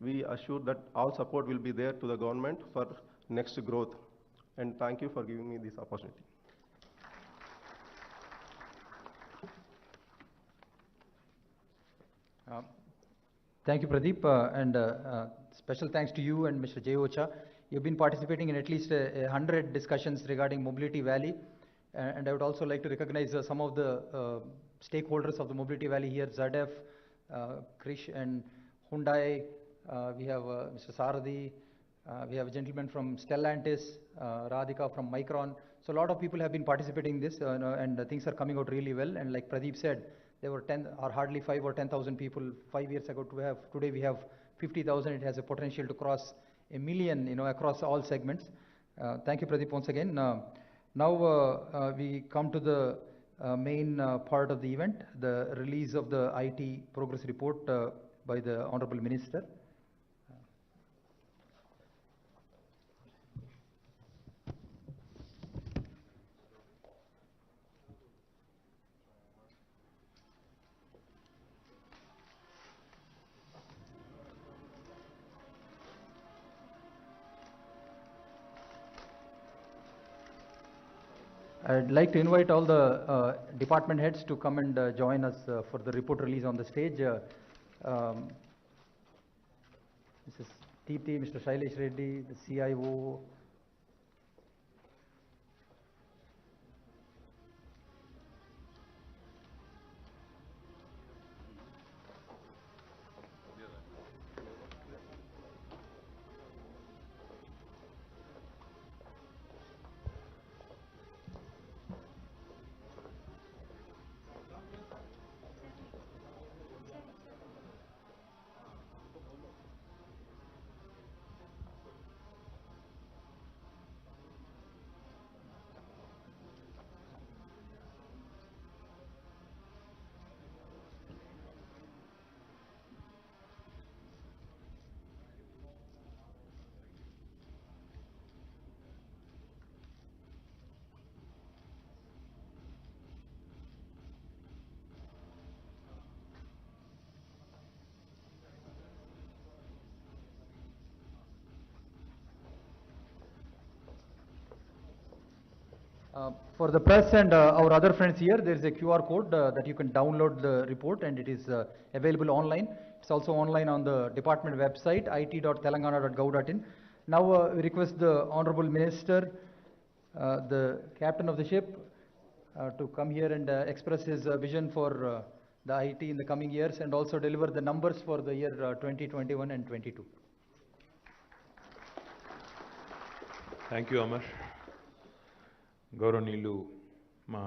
we assure that all support will be there to the government for next growth. And thank you for giving me this opportunity. Thank you, Pradeep, and special thanks to you and Mr. Jay Ocha. You've been participating in at least 100 discussions regarding Mobility Valley, and I would also like to recognize some of the stakeholders of the Mobility Valley here, ZF, Krish and Hyundai. We have Mr. Saradi, we have a gentleman from Stellantis, Radhika from Micron. So a lot of people have been participating in this, and things are coming out really well. And like Pradeep said, there were 10 or hardly 5 or 10,000 people 5 years ago. Today we have 50,000. It has a potential to cross 1 million, across all segments. Thank you, Pradeep, once again. Now we come to the main part of the event, the release of the IT progress report by the Honorable Minister. I'd like to invite all the department heads to come and join us for the report release on the stage. Mrs. Deepthi, Mr. Shailesh Reddy, the CIO. For the press and our other friends here, there is a QR code that you can download the report, and it is available online. It's also online on the department website, it.telangana.gov.in. Now we request the Honorable Minister, the captain of the ship, to come here and express his vision for the IT in the coming years, and also deliver the numbers for the year 2021 and 22. Thank you, Amar. గౌరవనీయులు మా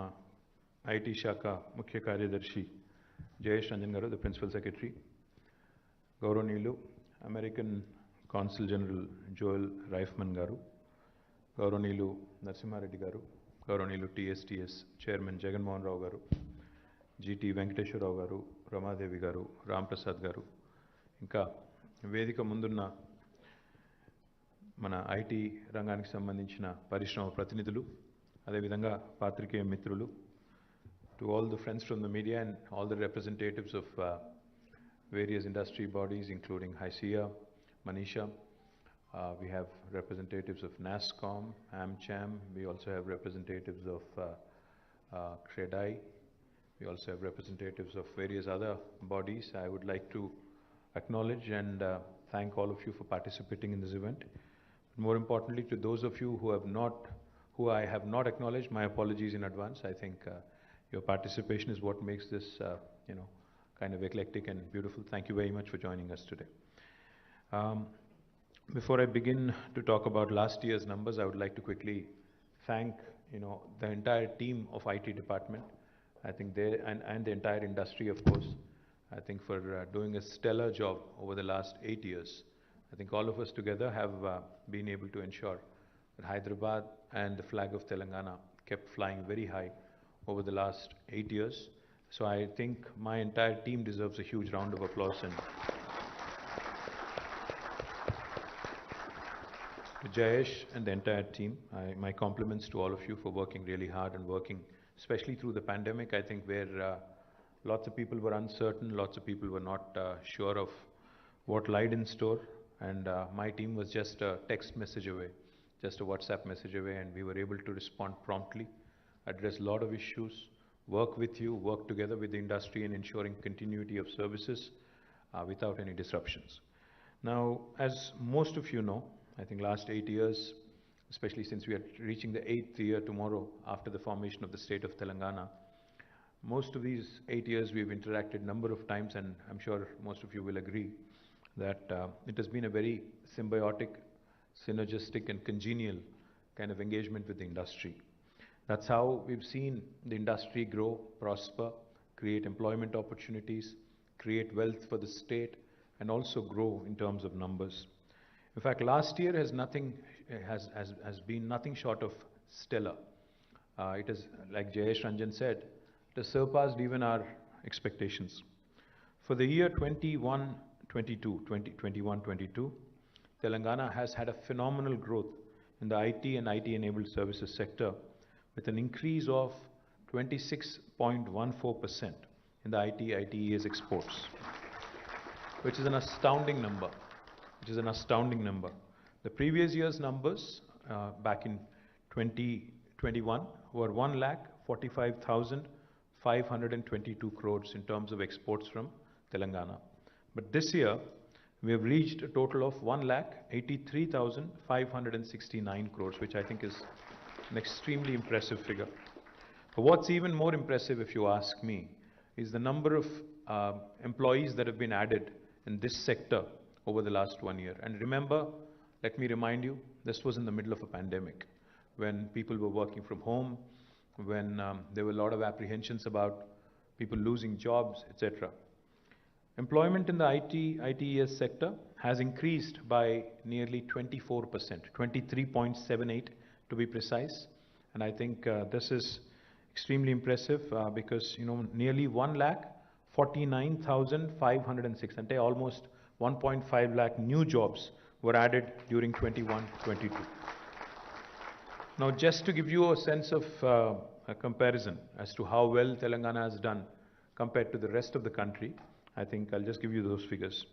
IT శాఖ ముఖ్య కార్యదర్శి జయేష్ రంజన్ గారు, the principal secretary, గౌరవనీయులు American consul general Joel రైఫ్మన్ గారు, గౌరవనీయులు నరసింహారెడ్డి గారు, గౌరవనీయులు టీఎస్టీఎస్ చైర్మన్ జగన్మోహన్ రావు గారు, జీటీ వెంకటేశ్వరరావు గారు, రమాదేవి గారు, రాంప్రసాద్ గారు, ఇంకా వేదిక ముందున్న మన ఐటీ రంగానికి సంబంధించిన పరిశ్రమ ప్రతినిధులు, అదేవిధంగా పాత్రికేయ మిత్రులు, to all the friends from the media and all the representatives of various industry bodies including HICIA, Manisha. We have representatives of NASSCOM, AmCham. We also have representatives of CREDAI. We also have representatives of various other bodies. I would like to acknowledge and thank all of you for participating in this event. More importantly, to those of you who I have not acknowledged, my apologies in advance. I think your participation is what makes this, kind of eclectic and beautiful. Thank you very much for joining us today. Before I begin to talk about last year's numbers, I would like to quickly thank, the entire team of IT department. I think they and the entire industry, of course. I think for doing a stellar job over the last 8 years. I think all of us together have been able to ensure that Hyderabad and the flag of Telangana kept flying very high over the last 8 years. So I think my entire team deserves a huge round of applause. And to Jayesh and the entire team, my compliments to all of you for working really hard and working, especially through the pandemic, I think, where lots of people were uncertain, lots of people were not sure of what lied in store, and my team was just a text message away, just a WhatsApp message away, and we were able to respond promptly, address a lot of issues, work with you, work together with the industry in ensuring continuity of services without any disruptions. Now, as most of you know, I think last 8 years, especially since we are reaching the 8th year tomorrow after the formation of the state of Telangana, most of these 8 years we've interacted a number of times, and I'm sure most of you will agree that it has been a very symbiotic, synergistic and congenial kind of engagement with the industry. That's how we've seen the industry grow, prosper, create employment opportunities, create wealth for the state, and also grow in terms of numbers. In fact, last year has been nothing short of stellar. It is, like Jayesh Ranjan said, it has surpassed even our expectations. For the year 21-22, Telangana has had a phenomenal growth in the IT and IT-enabled services sector, with an increase of 26.14% in the ITES exports, which is an astounding number. The previous year's numbers back in 2021 were 1,45,522 crores in terms of exports from Telangana. But this year, we have reached a total of 1,83,569 crores, which I think is an extremely impressive figure. But what's even more impressive, if you ask me, is the number of employees that have been added in this sector over the last 1 year. And remember, let me remind you, this was in the middle of a pandemic, when people were working from home, when there were a lot of apprehensions about people losing jobs, etc. Employment in the ITES sector has increased by nearly 24%, 23.78 to be precise. And I think this is extremely impressive because, nearly 1,49,506, and almost 1.5 lakh new jobs were added during 21-22. Now, just to give you a sense of a comparison as to how well Telangana has done compared to the rest of the country, I think I'll just give you those figures.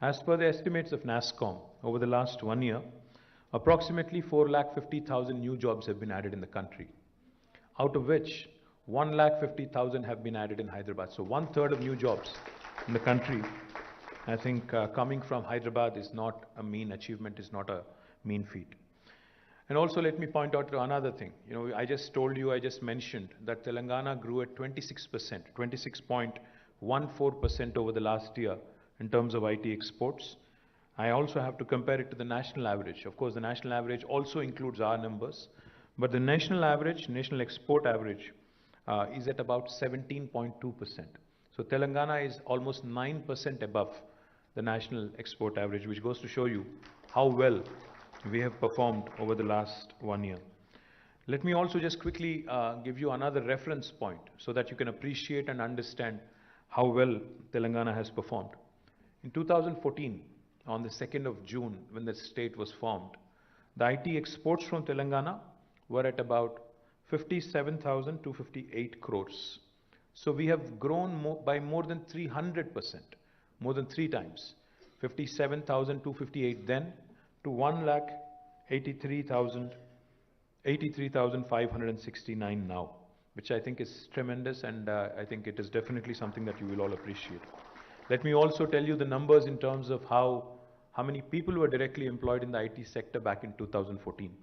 As per the estimates of NASSCOM, over the last 1 year, approximately 4,50,000 new jobs have been added in the country, out of which 1,50,000 have been added in Hyderabad. So 1/3 of new jobs in the country, I think coming from Hyderabad is not a mean achievement, is not a mean feat. And also let me point out to another thing. I just mentioned that Telangana grew at 26%, 26.14% over the last year in terms of IT exports. I also have to compare it to the national average. Of course, the national average also includes our numbers, but the national average, national export average, is at about 17.2%. So Telangana is almost 9% above the national export average, which goes to show you how well we have performed over the last 1 year. Let me also just quickly give you another reference point so that you can appreciate and understand how well Telangana has performed. In 2014, on the 2nd of June, when the state was formed, the IT exports from Telangana were at about 57,258 crores. So we have grown by more than 300%, more than 3 times. 57,258 then to 1,83,569 now, which I think is tremendous, and I think it is definitely something that you will all appreciate. Let me also tell you the numbers in terms of how many people were directly employed in the IT sector back in 2014.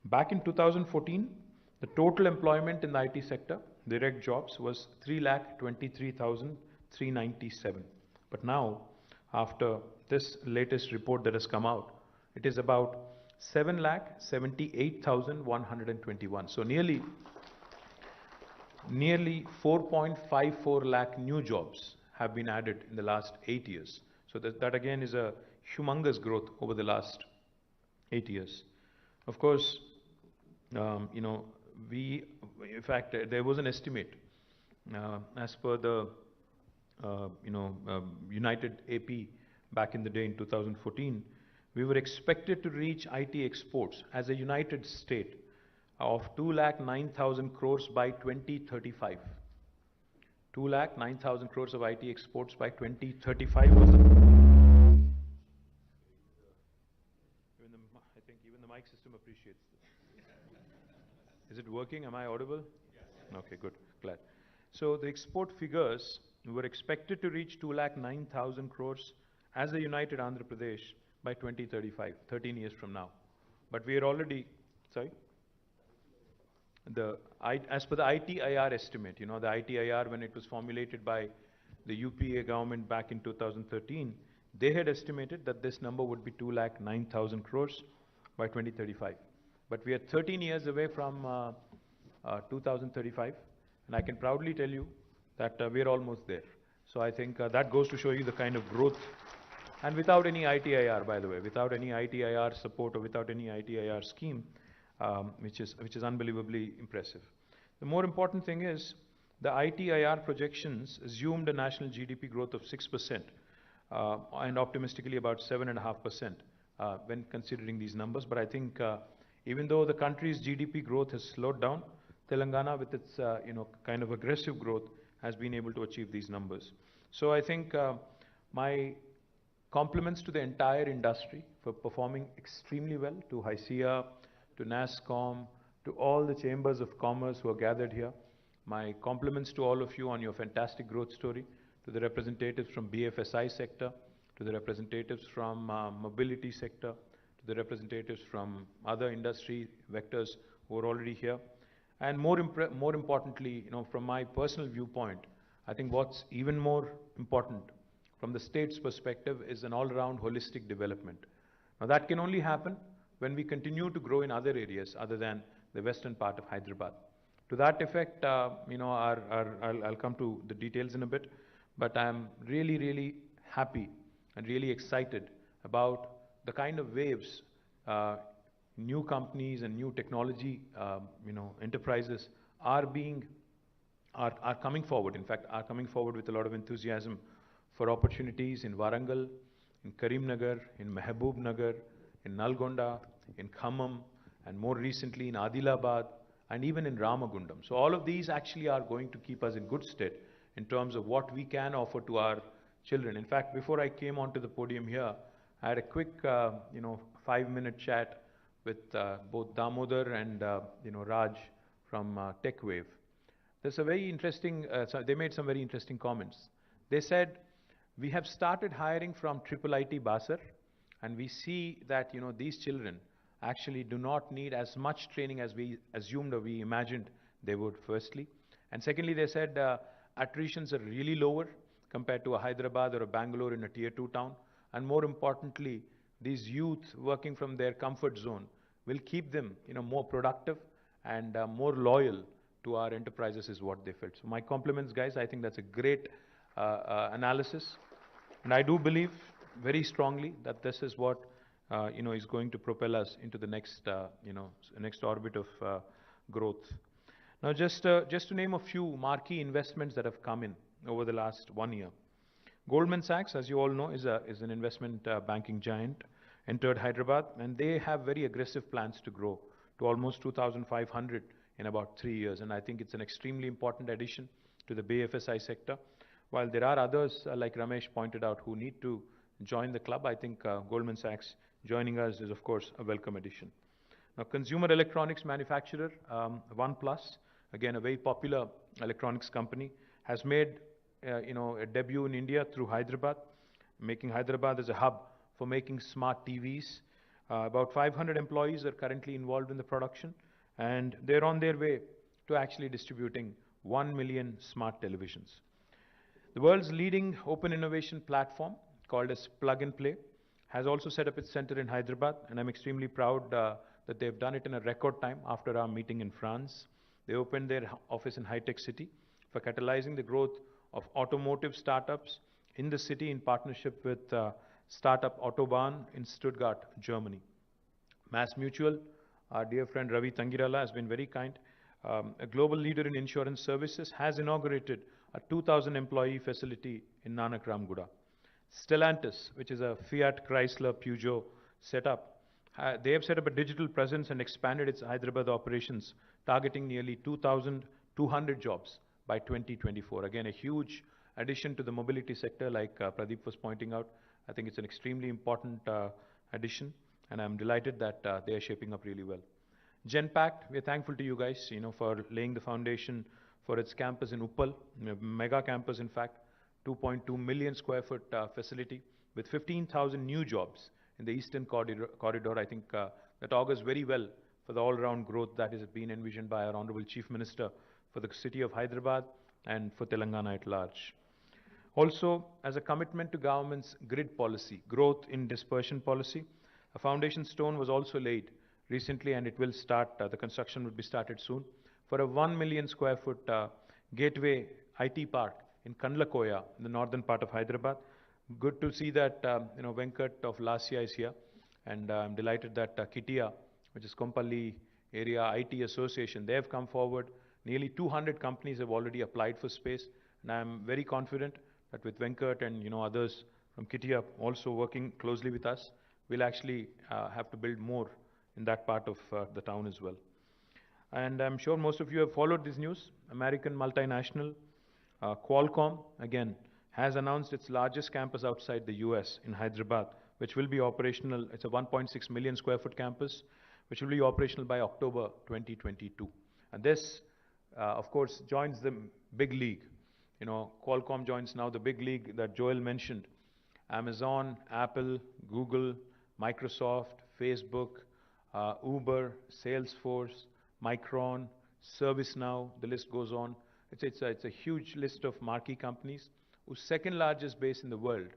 Back in 2014, the total employment in the IT sector, direct jobs, was 3,23,397. But now, after this latest report that has come out, it is about 7,78,121. So nearly 4.54 lakh new jobs have been added in the last 8 years. So that again is a humongous growth over the last 8 years. Of course, in fact, there was an estimate as per the United AP back in the day in 2014. We were expected to reach IT exports as a united state of 2,09,000 crores by 2035. 2,09,000 crores of IT exports by 2035 was the Is it working? Am I audible? Yes. Okay, good. Glad. So the export figures were expected to reach 2,09,000 crores as a united Andhra Pradesh by 2035, 13 years from now. But we are already, sorry? As per the ITIR estimate, you know, the ITIR, when it was formulated by the UPA government back in 2013, they had estimated that this number would be 2,09,000 crores by 2035. But we are 13 years away from 2035, and I can proudly tell you that we are almost there. So I think that goes to show you the kind of growth, and without any ITIR, by the way, without any ITIR support or without any ITIR scheme, which is unbelievably impressive. The more important thing is the ITIR projections assumed a national GDP growth of 6% and optimistically about 7.5% when considering these numbers. But I think even though the country's GDP growth has slowed down, Telangana, with its kind of aggressive growth, has been able to achieve these numbers. So I think my compliments to the entire industry for performing extremely well, to HYCIA, to NASSCOM, to all the chambers of commerce who are gathered here. My compliments to all of you on your fantastic growth story, to the representatives from BFSI sector, to the representatives from mobility sector, to the representatives from other industry vectors who are already here. And more importantly, you know, from my personal viewpoint, I think what's even more important from the state's perspective is an all-round holistic development. Now that can only happen when we continue to grow in other areas other than the western part of Hyderabad. To that effect, you know, I'll come to the details in a bit, but I'm really, really happy and really excited about the kind of waves new companies and new technology, enterprises are coming forward. In fact, are coming forward with a lot of enthusiasm for opportunities in Warangal, in Karimnagar, in Mehboob-nagar, in Nalgonda, in Khammam, and more recently in Adilabad, and even in Ramagundam. So all of these actually are going to keep us in good stead in terms of what we can offer to our children. In fact, before I came onto the podium here, I had a quick, 5-minute chat with both Damodar and Raj from TechWave. There's a very interesting. They made some very interesting comments. They said, we have started hiring from IIIT Basar, and we see that these children actually do not need as much training as we assumed or we imagined they would. Firstly, and secondly, they said attritions are really lower compared to a Hyderabad or a Bangalore in a tier 2 town, and more importantly, these youth working from their comfort zone will keep them more productive and more loyal to our enterprises is what they felt. So my compliments, guys. I think that's a great analysis, and I do believe very strongly that this is what is going to propel us into the next next orbit of growth. Now just to name a few marquee investments that have come in over the last 1 year. Goldman Sachs, as you all know, is an investment banking giant, entered Hyderabad, and they have very aggressive plans to grow to almost 2,500 in about 3 years. And I think it's an extremely important addition to the BFSI sector. While there are others, like Ramesh pointed out, who need to join the club, I think Goldman Sachs joining us is, of course, a welcome addition. Now, consumer electronics manufacturer, OnePlus, again, a very popular electronics company, has made a debut in India through Hyderabad, making Hyderabad as a hub for making smart TVs. About 500 employees are currently involved in the production, and they're on their way to actually distributing 1 million smart televisions. The world's leading open innovation platform, called as Plug and Play, has also set up its center in Hyderabad, and I'm extremely proud that they've done it in a record time after our meeting in France. They opened their office in High Tech City for catalyzing the growth of automotive startups in the city in partnership with startup Autobahn in Stuttgart, Germany. Mass Mutual, our dear friend Ravi Tangirala has been very kind. A global leader in insurance services has inaugurated a 2,000 employee facility in Nanak Ramguda. Stellantis, which is a Fiat Chrysler Peugeot setup, they have set up a digital presence and expanded its Hyderabad operations, targeting nearly 2,200 jobs by 2024. Again, a huge addition to the mobility sector, like Pradeep was pointing out. I think it's an extremely important addition, and I'm delighted that they are shaping up really well. Genpact, we're thankful to you guys, for laying the foundation for its campus in Uppal, mega campus in fact, 2.2 million square foot facility with 15,000 new jobs in the eastern corridor. I think that augurs very well for the all-round growth that has been envisioned by our Honorable Chief Minister for the city of Hyderabad and for Telangana at large. Also, as a commitment to government's grid policy, growth in dispersion policy, a foundation stone was also laid recently, and it will start, the construction will be started soon, for a 1 million square foot gateway IT park in Kandlakoya, in the northern part of Hyderabad. Good to see that, Venkat of Lasya is here, and I'm delighted that KTR, which is Kompalli Area IT Association, they have come forward. Nearly 200 companies have already applied for space, and I'm very confident that with Venkat and others from KTR also working closely with us, we'll actually have to build more in that part of the town as well. And I'm sure most of you have followed this news. American multinational Qualcomm, again, has announced its largest campus outside the US in Hyderabad, which will be operational. It's a 1.6 million square foot campus, which will be operational by October 2022. And this, of course, joins the big league. Qualcomm joins now the big league that Joel mentioned. Amazon, Apple, Google, Microsoft, Facebook, Uber, Salesforce, Micron, ServiceNow, the list goes on. It's a huge list of marquee companies whose second largest base in the world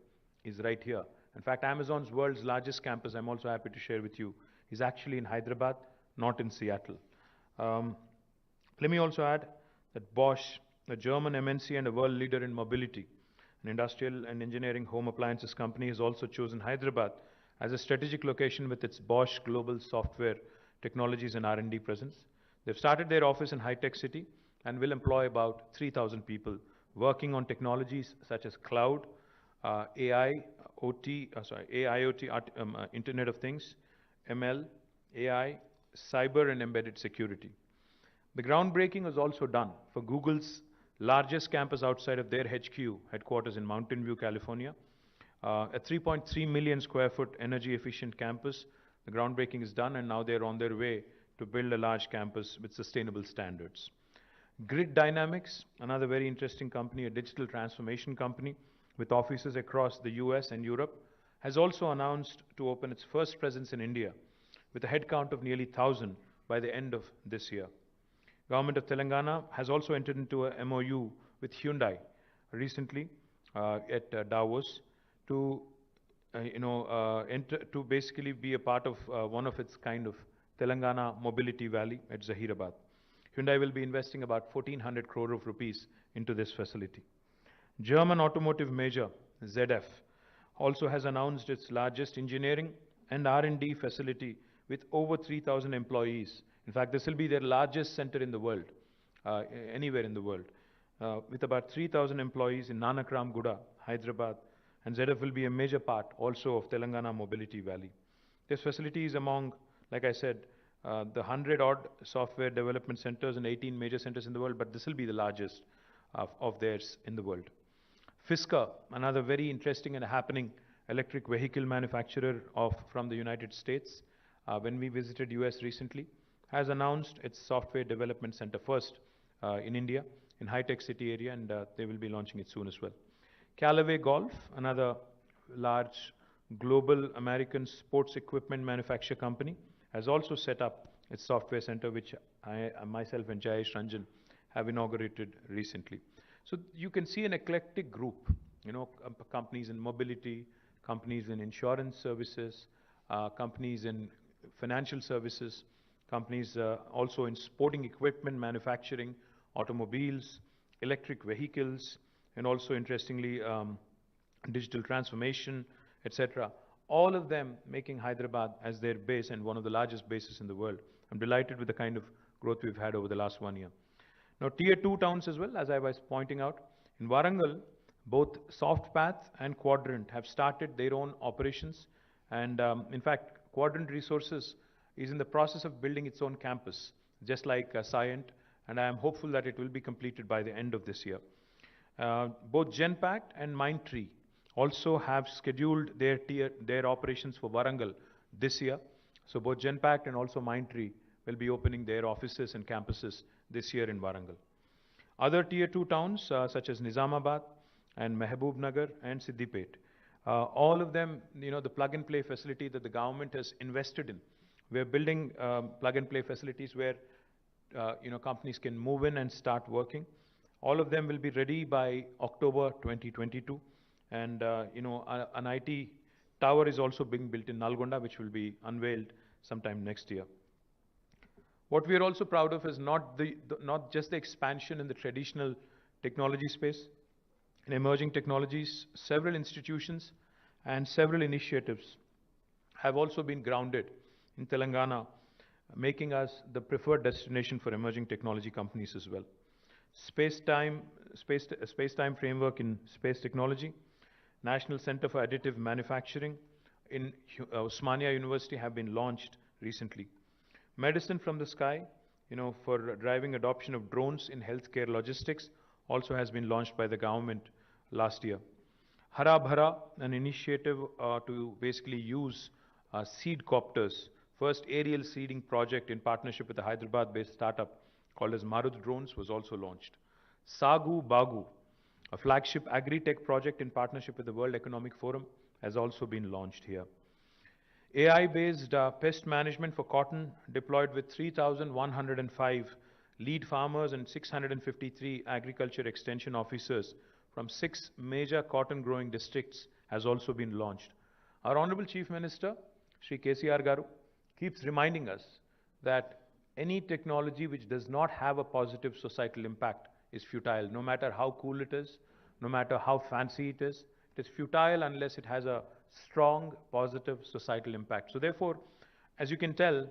is right here. In fact, Amazon's world's largest campus, I'm also happy to share with you, is actually in Hyderabad, not in Seattle. Let me also add that Bosch, a German MNC and a world leader in mobility, an industrial and engineering home appliances company, has also chosen Hyderabad as a strategic location with its Bosch global software technologies and R&D presence. They've started their office in High-Tech City and will employ about 3,000 people working on technologies such as cloud, AIoT, Internet of Things, ML, AI, cyber and embedded security. The groundbreaking was also done for Google's largest campus outside of their HQ, headquarters in Mountain View, California. A 3.3 million square foot energy efficient campus. The groundbreaking is done and now they're on their way to build a large campus with sustainable standards. Grid Dynamics, another very interesting company, a digital transformation company with offices across the US and Europe, has also announced to open its first presence in India with a headcount of nearly 1,000 by the end of this year. Government of Telangana has also entered into a MOU with Hyundai recently at Davos to basically be a part of one of its kind of Telangana Mobility Valley at Zahirabad. Hyundai will be investing about 1,400 crore of rupees into this facility. German automotive major ZF also has announced its largest engineering and R&D facility with over 3,000 employees. In fact, this will be their largest center in the world, anywhere in the world, with about 3,000 employees in Nanakram Guda, Hyderabad, and ZF will be a major part also of Telangana Mobility Valley. This facility is among, like I said, the 100-odd software development centers and 18 major centers in the world, but this will be the largest of theirs in the world. Fisker, another very interesting and happening electric vehicle manufacturer from the United States, when we visited US recently, has announced its software development center first in India, in High-Tech City area, and they will be launching it soon as well. Callaway Golf, another large global American sports equipment manufacturer company, has also set up its software center, which myself and Jayesh Ranjan have inaugurated recently. So you can see an eclectic group, companies in mobility, companies in insurance services, companies in financial services, companies also in sporting equipment manufacturing, automobiles, electric vehicles, and also interestingly, digital transformation, etc. All of them making Hyderabad as their base and one of the largest bases in the world. I'm delighted with the kind of growth we've had over the last 1 year. Now, Tier 2 towns as well, as I was pointing out. In Warangal, both SoftPath and Quadrant have started their own operations. And in fact, Quadrant Resources is in the process of building its own campus, just like Scient, and I am hopeful that it will be completed by the end of this year. Both Genpact and Mindtree also have scheduled their operations for Warangal this year. So both Genpact and also Mindtree will be opening their offices and campuses this year in Warangal. Other Tier 2 towns such as Nizamabad and Mehboob Nagar and Siddipet, all of them, the plug-and-play facility that the government has invested in. We're building plug-and-play facilities where companies can move in and start working. All of them will be ready by October 2022. And, an IT tower is also being built in Nalgonda, which will be unveiled sometime next year. What we are also proud of is not just the expansion in the traditional technology space. In emerging technologies, several institutions and several initiatives have also been grounded in Telangana, making us the preferred destination for emerging technology companies as well. Space-time framework in space technology, National Center for Additive Manufacturing in Osmania University have been launched recently. Medicine from the Sky, for driving adoption of drones in healthcare logistics also has been launched by the government last year. Hara Bhara, an initiative to basically use seed copters, first aerial seeding project in partnership with a Hyderabad-based startup called as Marud Drones was also launched. Sagu Bagu, a flagship agri-tech project in partnership with the World Economic Forum, has also been launched here. AI-based pest management for cotton deployed with 3,105 lead farmers and 653 agriculture extension officers from 6 major cotton growing districts has also been launched. Our Honorable Chief Minister, Shri KTR Garu, keeps reminding us that any technology which does not have a positive societal impact is futile, no matter how cool it is, no matter how fancy it is futile unless it has a strong, positive societal impact. So therefore, as you can tell,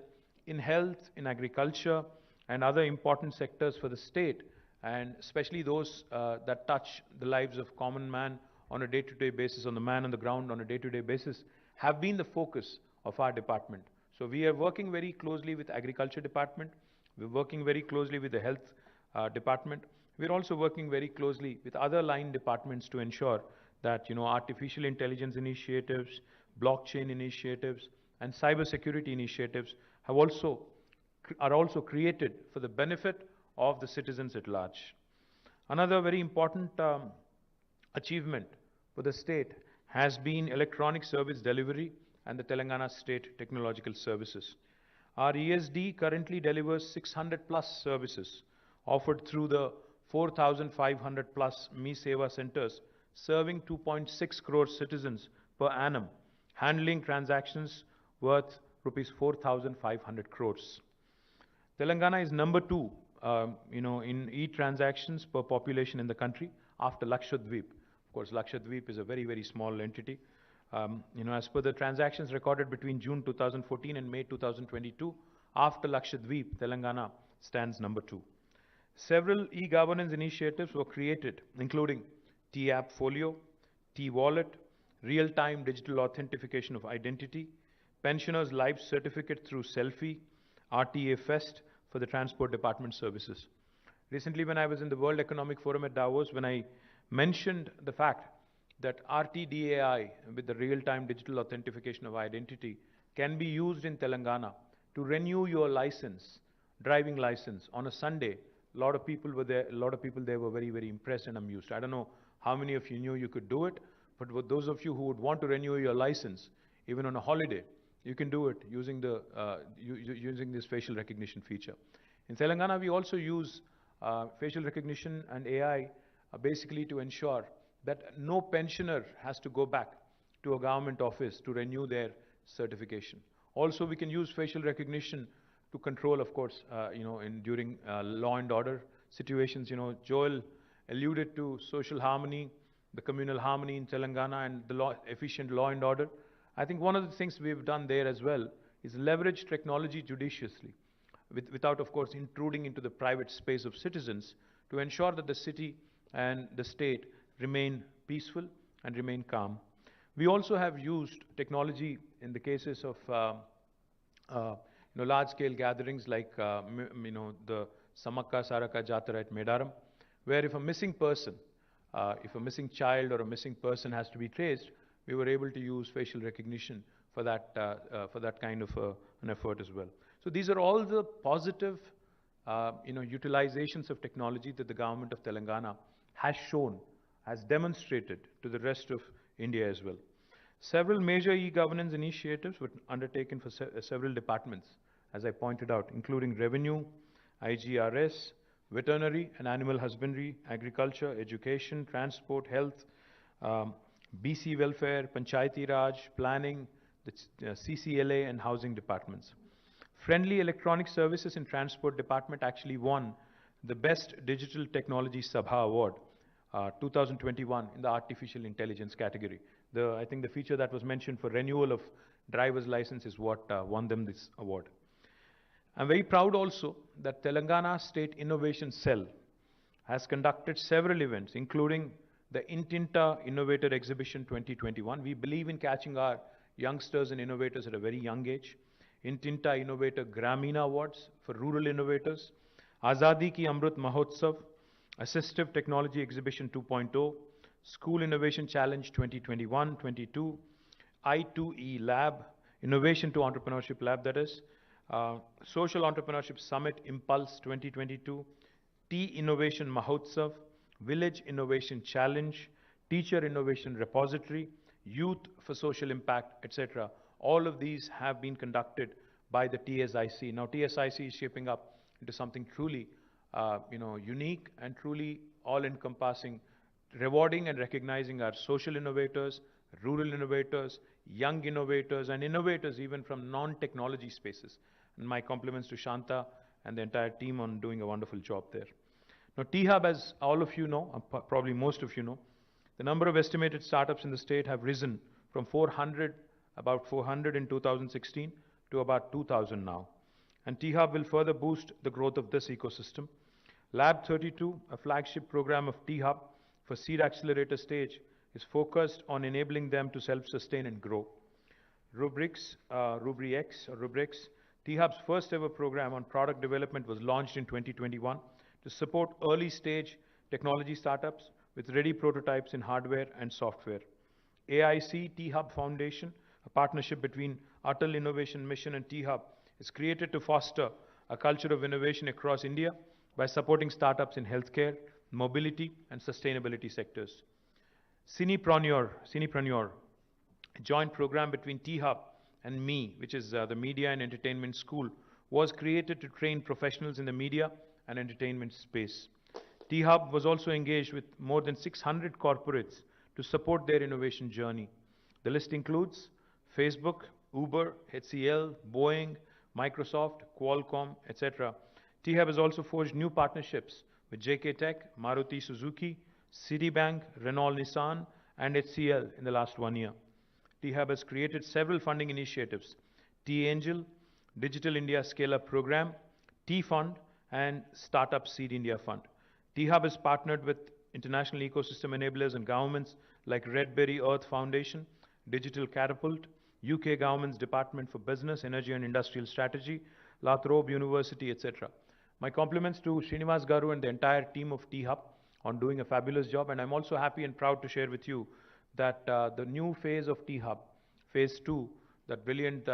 in health, in agriculture, and other important sectors for the state, and especially those that touch the lives of common man on a day-to-day basis, on the man on the ground on a day-to-day basis, have been the focus of our department. So we are working very closely with Agriculture Department, we're working very closely with the Health Department, we're also working very closely with other line departments to ensure that, artificial intelligence initiatives, blockchain initiatives, and cybersecurity initiatives are also created for the benefit of the citizens at large. Another very important achievement for the state has been electronic service delivery and the Telangana State Technological Services. Our ESD currently delivers 600 plus services offered through the 4,500 plus Me Seva centers, serving 2.6 crore citizens per annum, handling transactions worth rupees 4,500 crores. Telangana is number 2, in e-transactions per population in the country after Lakshadweep. Of course, Lakshadweep is a very, very small entity. As per the transactions recorded between June 2014 and May 2022, after Lakshadweep, Telangana stands number 2. Several e-governance initiatives were created, including T-App Folio, T-Wallet, real-time digital authentication of identity, pensioners' life certificate through selfie, RTA Fest for the Transport Department services. Recently, when I was in the World Economic Forum at Davos, when I mentioned the fact that RTDAI, with the real-time digital authentication of identity, can be used in Telangana to renew your license, driving license, on a Sunday, a lot of people were there, were very, very impressed and amused. I don't know how many of you knew you could do it, but for those of you who would want to renew your license, even on a holiday, you can do it using using this facial recognition feature. In Telangana, we also use facial recognition and AI basically to ensure that no pensioner has to go back to a government office to renew their certification. Also, we can use facial recognition to control, of course, during law and order situations. Joel alluded to social harmony, the communal harmony in Telangana, and the efficient law and order. I think one of the things we've done there as well is leverage technology judiciously, without, of course, intruding into the private space of citizens, to ensure that the city and the state remain peaceful and remain calm. We also have used technology in the cases of large-scale gatherings like the Samakka Saraka Jatara at Medaram, where if a missing person, if a missing child or a missing person has to be traced, we were able to use facial recognition for that kind of an effort as well. So these are all the positive utilizations of technology that the government of Telangana has shown, has demonstrated to the rest of India as well. Several major e-governance initiatives were undertaken for several departments, as I pointed out, including revenue, IGRS, veterinary and animal husbandry, agriculture, education, transport, health, BC welfare, Panchayati Raj, planning, the CCLA and housing departments. Friendly Electronic Services and Transport Department actually won the Best Digital Technology Sabha Award 2021 in the Artificial Intelligence category. I think the feature that was mentioned for renewal of driver's license is what won them this award. I'm very proud also that Telangana State Innovation Cell has conducted several events, including the Intinta Innovator Exhibition 2021. We believe in catching our youngsters and innovators at a very young age. Intinta Innovator Gramina Awards for rural innovators. Azadi Ki Amrut Mahotsav, Assistive Technology Exhibition 2.0, School Innovation Challenge 2021-22, I2E Lab, Innovation to Entrepreneurship Lab, that is, Social Entrepreneurship Summit Impulse 2022, Tea Innovation Mahotsav, Village Innovation Challenge, Teacher Innovation Repository, Youth for Social Impact, etc. All of these have been conducted by the TSIC. Now, TSIC is shaping up into something truly, unique and truly all-encompassing, rewarding and recognizing our social innovators, rural innovators, young innovators, and innovators even from non-technology spaces. And my compliments to Shanta and the entire team on doing a wonderful job there. Now, T-Hub, as all of you know, probably most of you know, the number of estimated startups in the state have risen from about 400 in 2016 to about 2,000 now. And T-Hub will further boost the growth of this ecosystem. Lab 32, a flagship program of T-Hub for seed accelerator stage, is focused on enabling them to self-sustain and grow. Rubrics, T-Hub's first ever program on product development was launched in 2021 to support early stage technology startups with ready prototypes in hardware and software. AIC T-Hub Foundation, a partnership between Atal Innovation Mission and T-Hub, is created to foster a culture of innovation across India by supporting startups in healthcare, mobility, and sustainability sectors. Cinepreneur, a joint program between T-Hub and ME, which is the Media and Entertainment School, was created to train professionals in the media and entertainment space. T-Hub was also engaged with more than 600 corporates to support their innovation journey. The list includes Facebook, Uber, HCL, Boeing, Microsoft, Qualcomm, etc. T-Hub has also forged new partnerships with JK Tech, Maruti Suzuki, Citibank, Renault Nissan, and HCL in the last 1 year. T-Hub has created several funding initiatives: T-Angel, Digital India Scale-Up Program, T-Fund, and Startup Seed India Fund. T-Hub has partnered with international ecosystem enablers and governments like Redberry Earth Foundation, Digital Catapult, UK Government's Department for Business, Energy and Industrial Strategy, Lathrop University, etc. My compliments to Srinivas Garu and the entire team of T-Hub on doing a fabulous job, and I'm also happy and proud to share with you that the new phase of T-Hub, phase 2, that brilliant,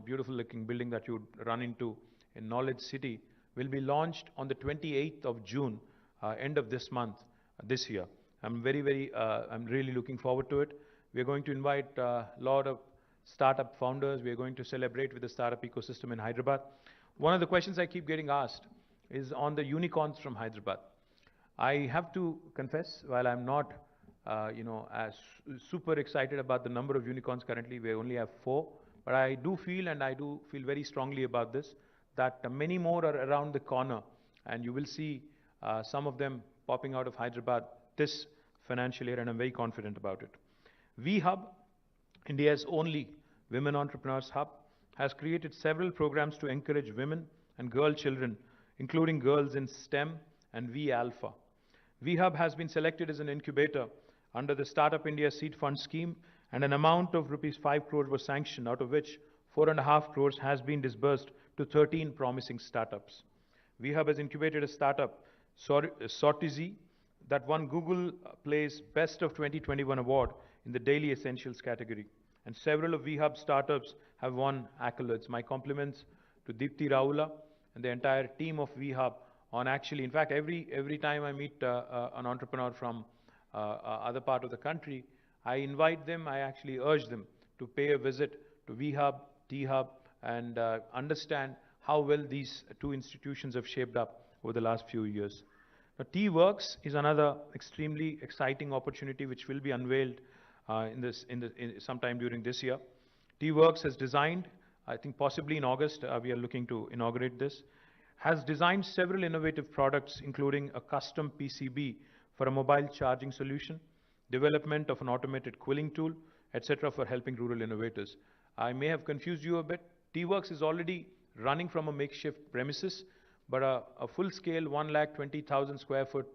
beautiful looking building that you run into in Knowledge City, will be launched on the 28th of June, end of this month, this year. I'm really looking forward to it. We're going to invite a lot of startup founders. We're going to celebrate with the startup ecosystem in Hyderabad. One of the questions I keep getting asked is on the unicorns from Hyderabad. I have to confess, while I'm not, as super excited about the number of unicorns currently, we only have 4, but I do feel very strongly about this, that many more are around the corner, and you will see some of them popping out of Hyderabad this financial year, and I'm very confident about it. V-Hub, India's only women entrepreneurs hub, has created several programs to encourage women and girl children, including girls in STEM and V-Alpha. V-Hub has been selected as an incubator under the Startup India Seed Fund scheme, and an amount of Rs 5 crores was sanctioned, out of which 4.5 crores has been disbursed to 13 promising startups. V-Hub has incubated a startup, Sortizy, that won Google Play's Best of 2021 award in the Daily Essentials category. And several of V-Hub startups have won accolades. My compliments to Deepthi Raula and the entire team of VHub on actually, in fact, every time I meet an entrepreneur from other part of the country, I invite them, I actually urge them to pay a visit to VHub, T-Hub, and understand how well these two institutions have shaped up over the last few years. Now, T-Works is another extremely exciting opportunity which will be unveiled sometime during this year. T-Works has designed, I think possibly in August, we are looking to inaugurate this, has designed several innovative products, including a custom PCB for a mobile charging solution, development of an automated quilling tool, etc. for helping rural innovators. I may have confused you a bit. T-Works is already running from a makeshift premises, but a full-scale 120,000 square foot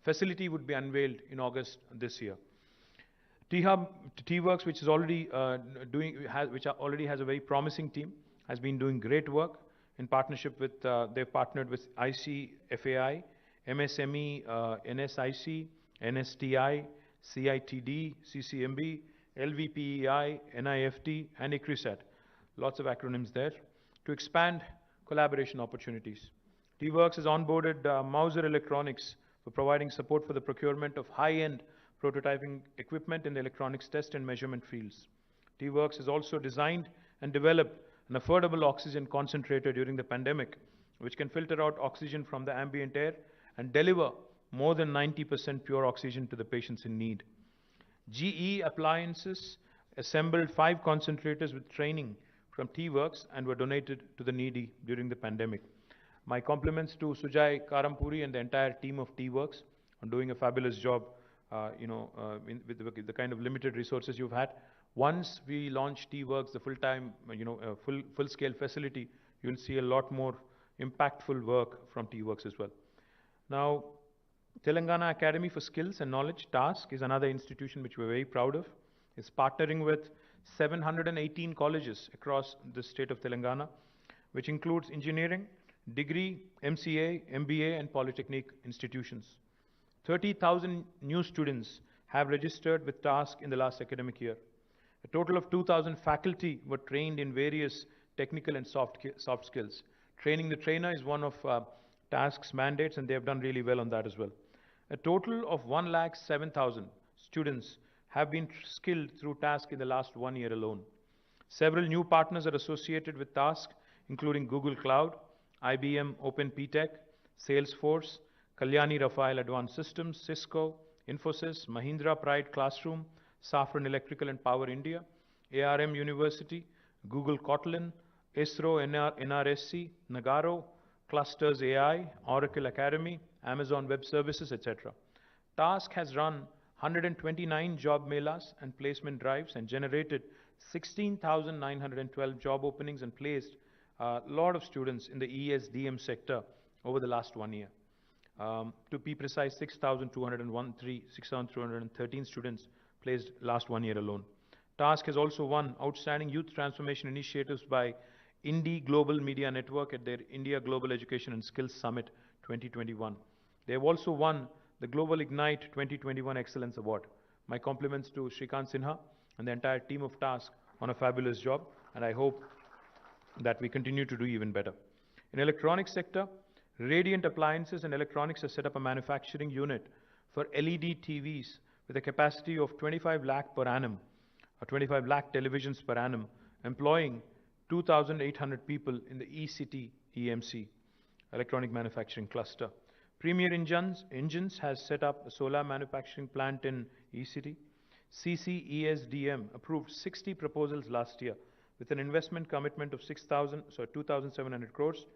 facility would be unveiled in August this year. T-Works, which is already already has a very promising team, has been doing great work in partnership with, they've partnered with ICFAI, MSME, NSIC, NSTI, CITD, CCMB, LVPEI, NIFT, and ICRISAT. Lots of acronyms there, to expand collaboration opportunities. T-Works has onboarded Mauser Electronics for providing support for the procurement of high-end prototyping equipment in the electronics test and measurement fields. T-Works has also designed and developed an affordable oxygen concentrator during the pandemic, which can filter out oxygen from the ambient air and deliver more than 90% pure oxygen to the patients in need. GE Appliances assembled 5 concentrators with training from T-Works and were donated to the needy during the pandemic. My compliments to Sujay Karampuri and the entire team of T-Works on doing a fabulous job, with the kind of limited resources you've had. Once we launch T-Works, the full-time, full-scale facility, you'll see a lot more impactful work from T-Works as well. Now, Telangana Academy for Skills and Knowledge, TASK, is another institution which we're very proud of. It's partnering with 718 colleges across the state of Telangana, which includes engineering, degree, MCA, MBA, and polytechnic institutions. 30,000 new students have registered with TASK in the last academic year. A total of 2,000 faculty were trained in various technical and soft skills. Training the trainer is one of TASK's mandates, and they have done really well on that as well. A total of 107,000 students have been skilled through TASK in the last 1 year alone. Several new partners are associated with TASK, including Google Cloud, IBM Open PTech, Salesforce, Kalyani Rafael Advanced Systems, Cisco, Infosys, Mahindra Pride Classroom, Safran Electrical and Power India, ARM University, Google Kotlin, ISRO NRSC, Nagaro, Clusters AI, Oracle Academy, Amazon Web Services, etc. TASK has run 129 job melas and placement drives and generated 16,912 job openings and placed a lot of students in the ESDM sector over the last 1 year. To be precise, 6,213 students placed last 1 year alone. TASK has also won Outstanding Youth Transformation Initiatives by Indie Global Media Network at their India Global Education and Skills Summit 2021. They have also won the Global Ignite 2021 Excellence Award. My compliments to Shrikant Sinha and the entire team of TASK on a fabulous job, and I hope that we continue to do even better. In electronics sector, Radiant Appliances and Electronics has set up a manufacturing unit for LED TVs with a capacity of 25 lakh per annum, or 25 lakh televisions per annum, employing 2,800 people in the ECT EMC, Electronic Manufacturing Cluster. Premier Engines has set up a solar manufacturing plant in ECT. CCESDM approved 60 proposals last year with an investment commitment of 2,700 crores,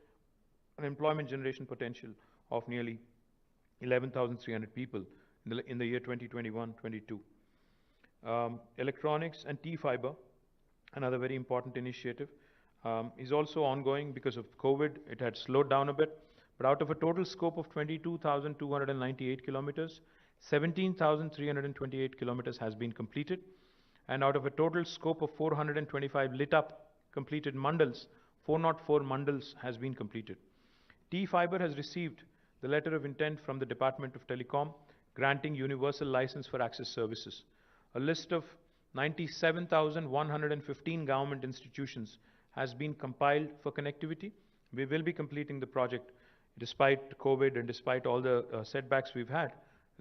an employment generation potential of nearly 11,300 people in the year 2021-22. Electronics and T-Fiber, another very important initiative, is also ongoing because of COVID. It had slowed down a bit, but out of a total scope of 22,298 kilometers, 17,328 kilometers has been completed, and out of a total scope of 425 lit up completed mandals, 404 mandals has been completed. T-Fiber has received the letter of intent from the Department of Telecom granting universal license for access services. A list of 97,115 government institutions has been compiled for connectivity. We will be completing the project despite COVID and despite all the setbacks we've had.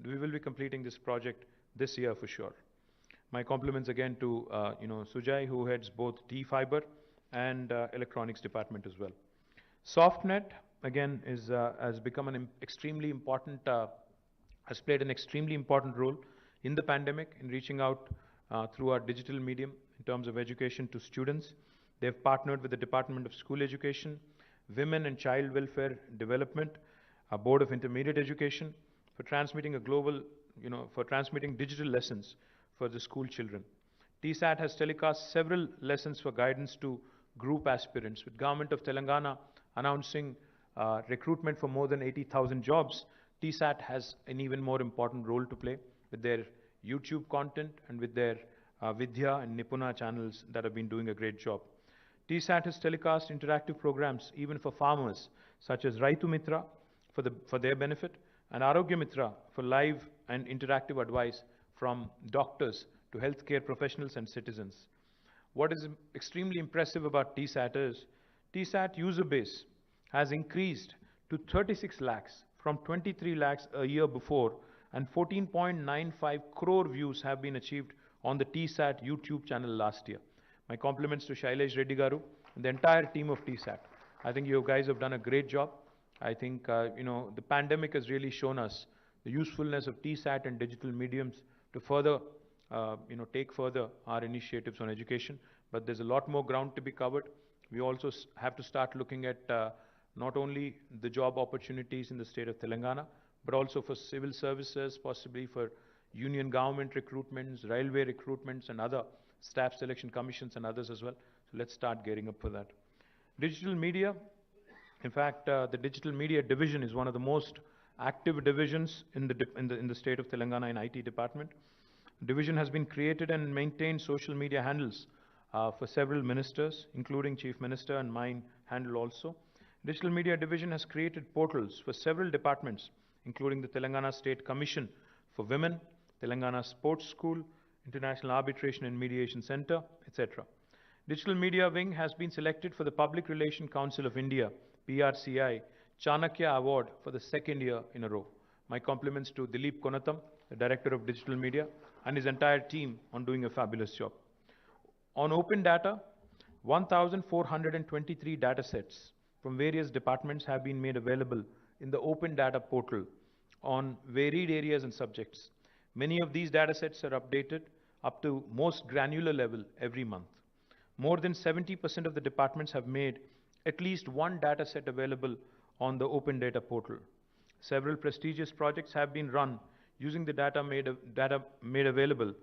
We will be completing this project this year for sure. My compliments again to Sujay, who heads both T-Fiber and electronics department as well. SoftNet again has become an extremely important, has played an extremely important role in the pandemic in reaching out through our digital medium in terms of education to students. They've partnered with the Department of School Education, Women and Child Welfare Development, our Board of Intermediate Education for transmitting a global, for transmitting digital lessons for the school children. TSAT has telecast several lessons for guidance to group aspirants, with Government of Telangana announcing recruitment for more than 80,000 jobs. TSAT has an even more important role to play with their YouTube content and with their Vidya and Nipuna channels that have been doing a great job. TSAT has telecast interactive programs even for farmers, such as Raitu Mitra for their benefit, and Arogya Mitra for live and interactive advice from doctors to healthcare professionals and citizens. What is extremely impressive about TSAT is TSAT user base has increased to 36 lakhs from 23 lakhs a year before, and 14.95 crore views have been achieved on the TSAT YouTube channel last year. My compliments to Shailesh Reddy Garu and the entire team of TSAT. I think you guys have done a great job. I think, the pandemic has really shown us the usefulness of TSAT and digital mediums to further, take further our initiatives on education. But there's a lot more ground to be covered. We also have to start looking at not only the job opportunities in the state of Telangana, but also for civil services, possibly for union government recruitments, railway recruitments, and other staff selection commissions and others as well. So let's start gearing up for that. Digital media. In fact, the digital media division is one of the most active divisions in the state of Telangana in IT department. The division has been created and maintained social media handles for several ministers, including Chief Minister and mine handle also. Digital media division has created portals for several departments, including the Telangana State Commission for Women, Telangana Sports School, International Arbitration and Mediation Center, etc. Digital Media Wing has been selected for the Public Relations Council of India, PRCI, Chanakya Award for the second year in a row. My compliments to Dilip Konatam, the Director of Digital Media, and his entire team on doing a fabulous job. On open data, 1,423 data sets from various departments have been made available in the open data portal on varied areas and subjects. Many of these data sets are updated up to most granular level every month. More than 70% of the departments have made at least one data set available on the open data portal. Several prestigious projects have been run using the data made available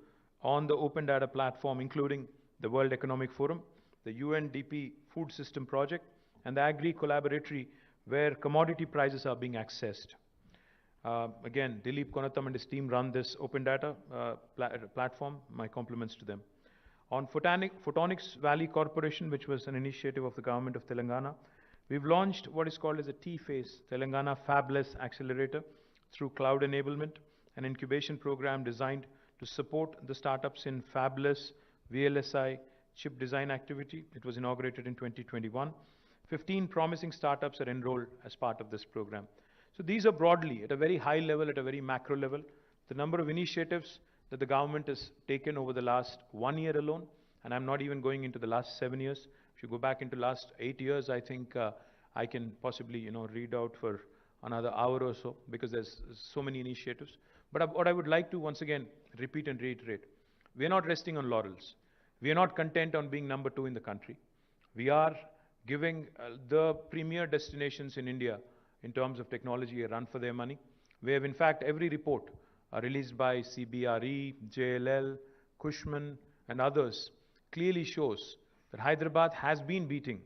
on the open data platform, including the World Economic Forum, the UNDP Food System Project, and the Agri Collaboratory, where commodity prices are being accessed. Again, Dilip Konatam and his team run this open data platform. My compliments to them. On Photonics Valley Corporation, which was an initiative of the government of Telangana, we've launched what is called as a T-Phase, Telangana Fabless Accelerator, through cloud enablement, an incubation program designed to support the startups in fabless VLSI chip design activity. It was inaugurated in 2021. 15 promising startups are enrolled as part of this program. So these are broadly, at a very high level, at a very macro level, the number of initiatives that the government has taken over the last 1 year alone, and I'm not even going into the last 7 years. If you go back into last 8 years, I think I can possibly, read out for another hour or so, because there's so many initiatives. But what I would like to once again repeat and reiterate, we are not resting on laurels. We are not content on being number 2 in the country. We are giving the premier destinations in India in terms of technology a run for their money. We have, in fact, every report released by CBRE, JLL, Cushman, and others clearly shows that Hyderabad has been beating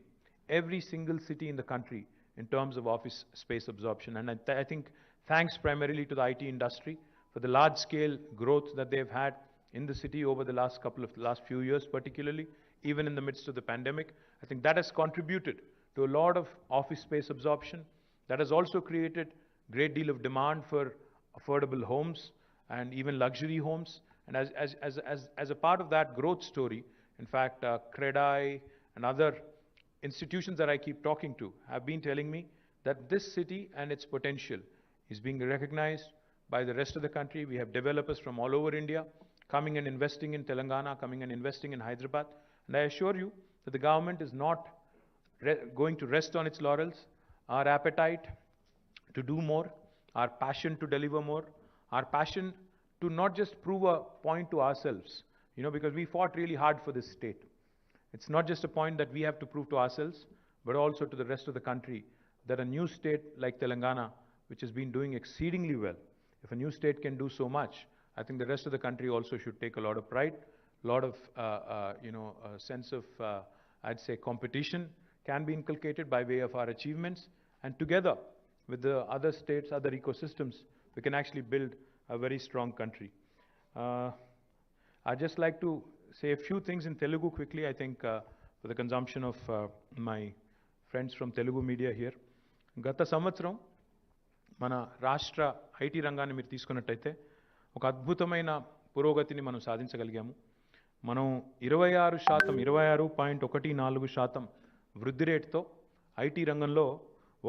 every single city in the country in terms of office space absorption. And I think thanks primarily to the IT industry for the large-scale growth that they've had in the city over the last few years, particularly, even in the midst of the pandemic. I think that has contributed to a lot of office space absorption. That has also created a great deal of demand for affordable homes and even luxury homes. And as a part of that growth story, in fact, CREDAI and other institutions that I keep talking to have been telling me that this city and its potential is being recognized by the rest of the country. We have developers from all over India coming and investing in Telangana, coming and investing in Hyderabad. And I assure you that the government is not going to rest on its laurels. Our appetite to do more, our passion to deliver more, our passion to not just prove a point to ourselves, because we fought really hard for this state. It's not just a point that we have to prove to ourselves, but also to the rest of the country that a new state like Telangana, which has been doing exceedingly well, if a new state can do so much, I think the rest of the country also should take a lot of pride, a lot of, a sense of, I'd say, competition can be inculcated by way of our achievements, and together with the other states, other ecosystems, we can actually build a very strong country. I'd just like to say a few things in Telugu quickly, I think, for the consumption of my friends from Telugu media here. Gata samvatsaram మన రాష్ట్ర IT రంగాన్ని మీరు తీసుకున్నట్టయితే ఒక అద్భుతమైన పురోగతిని మనం సాధించగలిగాము. మనం 26.14% వృద్ధి రేటుతో ఐటీ రంగంలో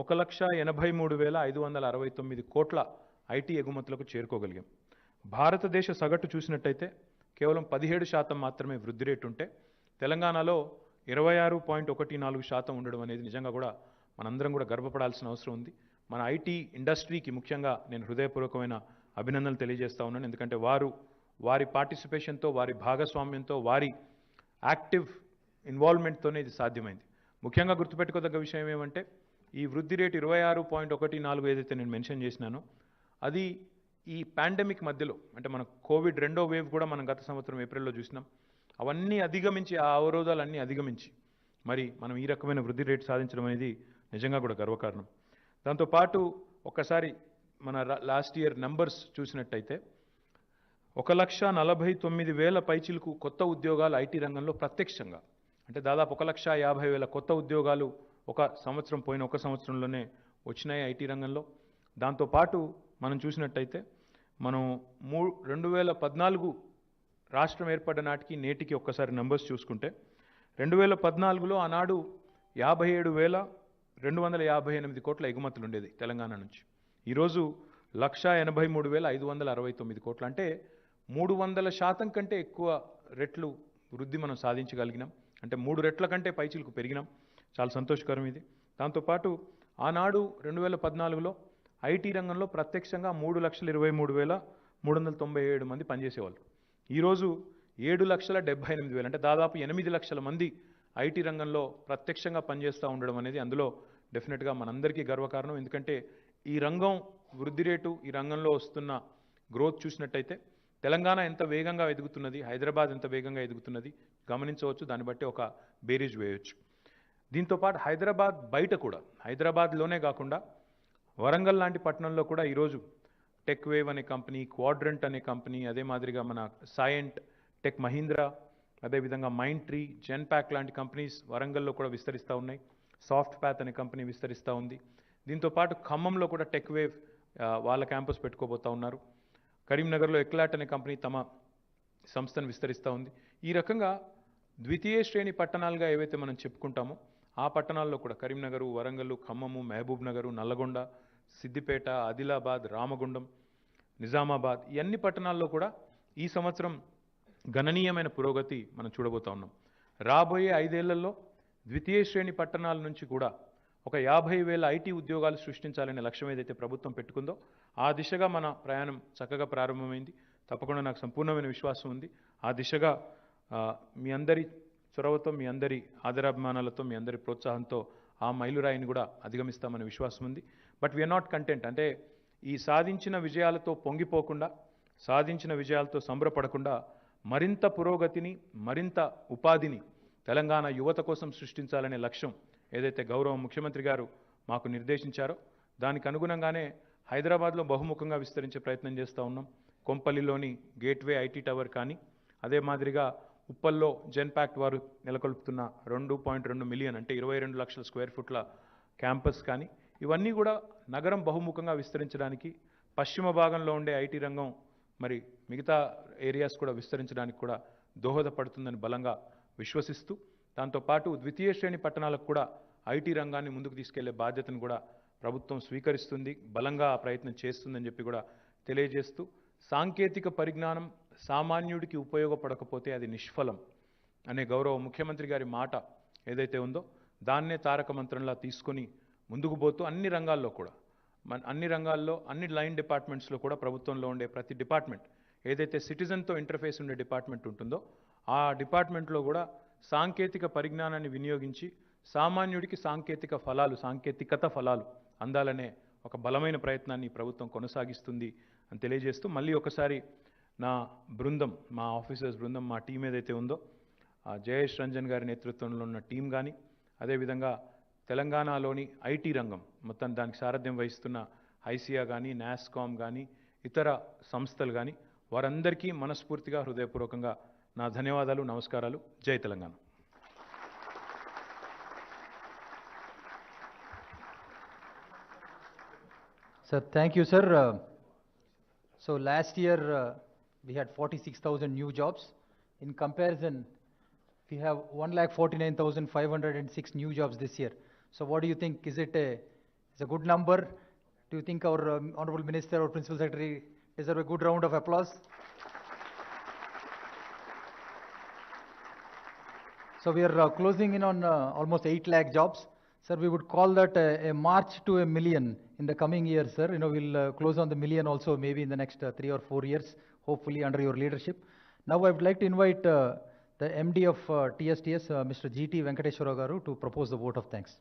1,83,569 కోట్ల ఐటీ ఎగుమతులకు చేరుకోగలిగాం. భారతదేశ సగటు చూసినట్టయితే కేవలం 17% మాత్రమే వృద్ధి రేటు ఉంటే తెలంగాణలో 26.14% ఉండడం అనేది నిజంగా కూడా మనందరం కూడా గర్వపడాల్సిన అవసరం ఉంది. మన ఐటీ ఇండస్ట్రీకి ముఖ్యంగా నేను హృదయపూర్వకమైన అభినందనలు తెలియజేస్తా ఉన్నాను. ఎందుకంటే వారి పార్టిసిపేషన్తో, వారి భాగస్వామ్యంతో, వారి యాక్టివ్ ఇన్వాల్వ్మెంట్తోనే ఇది సాధ్యమైంది. ముఖ్యంగా గుర్తుపెట్టుకోదగ్గ విషయం ఏమంటే ఈ వృద్ధి రేటు 26.14 ఏదైతే నేను మెన్షన్ చేసినానో అది ఈ పాండమిక్ మధ్యలో, అంటే మన కోవిడ్ రెండో వేవ్ కూడా మనం గత సంవత్సరం ఏప్రిల్లో చూసినాం. అవన్నీ అధిగమించి, ఆ అవరోధాలన్నీ అధిగమించి మరి మనం ఈ రకమైన వృద్ధి రేటు సాధించడం అనేది నిజంగా కూడా గర్వకారణం. దాంతోపాటు ఒక్కసారి మన లాస్ట్ ఇయర్ నంబర్స్ చూసినట్టయితే 1,49,000 పైచిలకు కొత్త ఉద్యోగాలు ఐటీ రంగంలో ప్రత్యక్షంగా, అంటే దాదాపు 1,50,000 కొత్త ఉద్యోగాలు ఒక సంవత్సరంలోనే వచ్చినాయి ఐటీ రంగంలో. దాంతోపాటు మనం చూసినట్టయితే మనం 2014 రాష్ట్రం ఏర్పడ్డ నాటికి నేటికి ఒక్కసారి నంబర్స్ చూసుకుంటే 2014లో ఆనాడు 57,258 కోట్ల ఎగుమతులు ఉండేది తెలంగాణ నుంచి. ఈరోజు 1,83,569 కోట్లు, అంటే 300% కంటే ఎక్కువ రెట్లు వృద్ధి మనం సాధించగలిగినాం. అంటే 3 రెట్ల కంటే పైచిలకు పెరిగినాం. చాలా సంతోషకరం ఇది. దాంతోపాటు ఆనాడు 2014లో ఐటీ రంగంలో ప్రత్యక్షంగా 3,23,397 మంది పనిచేసేవాళ్ళు. ఈరోజు 7,78,000, అంటే దాదాపు 8 లక్షల మంది ఐటీ రంగంలో ప్రత్యక్షంగా పనిచేస్తూ ఉండడం అనేది అందులో డెఫినెట్గా మనందరికీ గర్వకారణం. ఎందుకంటే ఈ రంగం వృద్ధి రేటు, ఈ రంగంలో వస్తున్న గ్రోత్ చూసినట్టయితే తెలంగాణ ఎంత వేగంగా ఎదుగుతున్నది, హైదరాబాద్ ఎంత వేగంగా ఎదుగుతున్నది గమనించవచ్చు. దాన్ని బట్టి ఒక బేరీజ్ వేయవచ్చు. దీంతోపాటు హైదరాబాద్ బయట కూడా, హైదరాబాద్లోనే కాకుండా వరంగల్ లాంటి పట్టణంలో కూడా ఈరోజు టెక్ వేవ్ అనే కంపెనీ, క్వాడ్రంట్ అనే కంపెనీ, అదే మాదిరిగా మన సైంట్, టెక్ మహీంద్రా, అదేవిధంగా మైండ్ ట్రీ, జెన్పాక్ లాంటి కంపెనీస్ వరంగల్లో కూడా విస్తరిస్తూ ఉన్నాయి. సాఫ్ట్ ప్యాత్ అనే కంపెనీ విస్తరిస్తూ ఉంది. దీంతోపాటు ఖమ్మంలో కూడా టెక్ వేవ్ వాళ్ళ క్యాంపస్ పెట్టుకోబోతూ ఉన్నారు. కరీంనగర్లో ఎక్లాట్ అనే కంపెనీ తమ సంస్థను విస్తరిస్తూ ఉంది. ఈ రకంగా ద్వితీయ శ్రేణి పట్టణాలుగా ఏవైతే మనం చెప్పుకుంటామో ఆ పట్టణాల్లో కూడా కరీంనగరు, వరంగల్, ఖమ్మము, మహబూబ్ నగరు, నల్లగొండ, సిద్దిపేట, ఆదిలాబాద్, రామగుండం, నిజామాబాద్, ఈ అన్ని పట్టణాల్లో కూడా ఈ సంవత్సరం గణనీయమైన పురోగతి మనం చూడబోతా ఉన్నాం. రాబోయే 5 ఏళ్లలో ద్వితీయ శ్రేణి పట్టణాల నుంచి కూడా ఒక 50,000 ఐటీ ఉద్యోగాలు సృష్టించాలనే లక్ష్యం ఏదైతే ప్రభుత్వం పెట్టుకుందో ఆ దిశగా మన ప్రయాణం చక్కగా ప్రారంభమైంది. తప్పకుండా నాకు సంపూర్ణమైన విశ్వాసం ఉంది. ఆ దిశగా మీ అందరి చొరవతో, మీ అందరి ఆదరాభిమానాలతో, మీ అందరి ప్రోత్సాహంతో ఆ మైలురాయిని కూడా అధిగమిస్తామనే విశ్వాసం ఉంది. బట్ వీఆర్ నాట్ కంటెంట్, అంటే ఈ సాధించిన విజయాలతో పొంగిపోకుండా, సాధించిన విజయాలతో సంబరపడకుండా మరింత పురోగతిని, మరింత ఉపాధిని తెలంగాణ యువత కోసం సృష్టించాలనే లక్ష్యం ఏదైతే గౌరవ ముఖ్యమంత్రి గారు మాకు నిర్దేశించారో దానికి అనుగుణంగానే హైదరాబాద్లో బహుముఖంగా విస్తరించే ప్రయత్నం చేస్తూ ఉన్నాం. కొంపల్లిలోని గేట్వే ఐటీ టవర్ కానీ, అదే మాదిరిగా ఉప్పల్లో జెన్పాక్ట్ వారు నెలకొల్పుతున్న 2.2 మిలియన్, అంటే 22 లక్షల స్క్వేర్ ఫుట్ల క్యాంపస్ కానీ, ఇవన్నీ కూడా నగరం బహుముఖంగా విస్తరించడానికి, పశ్చిమ భాగంలో ఉండే ఐటీ రంగం మరి మిగతా ఏరియాస్ కూడా విస్తరించడానికి కూడా దోహదపడుతుందని బలంగా విశ్వసిస్తూ, దాంతోపాటు ద్వితీయ శ్రేణి పట్టణాలకు కూడా ఐటీ రంగాన్ని ముందుకు తీసుకెళ్లే బాధ్యతను కూడా ప్రభుత్వం స్వీకరిస్తుంది, బలంగా ఆ ప్రయత్నం చేస్తుందని చెప్పి కూడా తెలియజేస్తూ, సాంకేతిక పరిజ్ఞానం సామాన్యుడికి ఉపయోగపడకపోతే అది నిష్ఫలం అనే గౌరవ ముఖ్యమంత్రి గారి మాట ఏదైతే ఉందో దాన్నే తారక మంత్రంలా తీసుకొని ముందుకు పోతూ అన్ని రంగాల్లో కూడా అన్ని లైన్ డిపార్ట్మెంట్స్లో కూడా ప్రభుత్వంలో ఉండే ప్రతి డిపార్ట్మెంట్ ఏదైతే సిటిజన్తో ఇంటర్ఫేస్ ఉండే డిపార్ట్మెంట్ ఉంటుందో ఆ డిపార్ట్మెంట్లో కూడా సాంకేతిక పరిజ్ఞానాన్ని వినియోగించి సామాన్యుడికి సాంకేతికత ఫలాలు అందాలనే ఒక బలమైన ప్రయత్నాన్ని ప్రభుత్వం కొనసాగిస్తుంది అని తెలియజేస్తూ, మళ్ళీ ఒకసారి నా బృందం, మా ఆఫీసర్స్ బృందం, మా టీం ఏదైతే ఉందో జయేష్ రంజన్ గారి నేతృత్వంలో ఉన్న టీం కానీ, అదేవిధంగా తెలంగాణలోని ఐటీ రంగం మొత్తం దానికి సారథ్యం వహిస్తున్న ఐసియా కానీ, నాస్కామ్ కానీ, ఇతర సంస్థలు కానీ, వారందరికీ మనస్ఫూర్తిగా హృదయపూర్వకంగా నా ధన్యవాదాలు, నమస్కారాలు. జై Telangana. Sir, thank you, sir. So last year we had 46,000 new jobs. In comparison, we have 1,49,506 new jobs this year. So what do you think? Is it a good number? Do you think our Honorable Minister or Principal Secretary deserve a good round of applause? So we are closing in on almost 8 lakh jobs. Sir, we would call that a march to a million in the coming year, sir. We'll close on the million also maybe in the next 3 or 4 years, hopefully under your leadership. Now I would like to invite the MD of TSTS, Mr. GT Venkateshwara Garu, to propose the vote of thanks.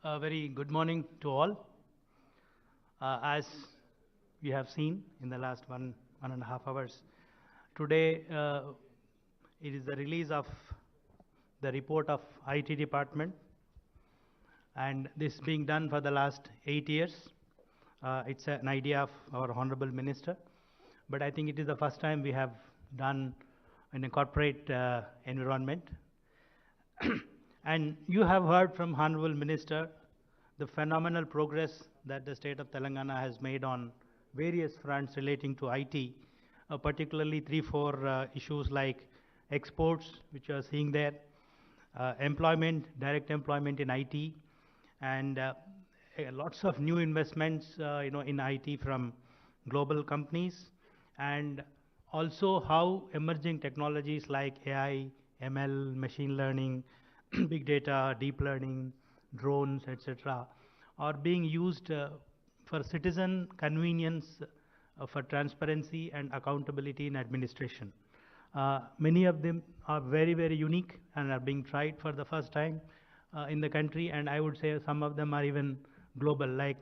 A very good morning to all. As you have seen in the last one and a half hours, today it is the release of the report of IT department, and this being done for the last 8 years. It's an idea of our Honorable Minister, but I think it is the first time we have done in a corporate environment. And you have heard from Honorable Minister the phenomenal progress that the state of Telangana has made on various fronts relating to IT, particularly 3-4 issues like exports, which you are seeing there, employment, direct employment in IT, and lots of new investments in IT from global companies, and also how emerging technologies like AI, ML, machine learning, big data, deep learning, drones, etc., are being used for citizen convenience, for transparency and accountability in administration. Many of them are very, very unique and are being tried for the first time in the country, and I would say some of them are even global, like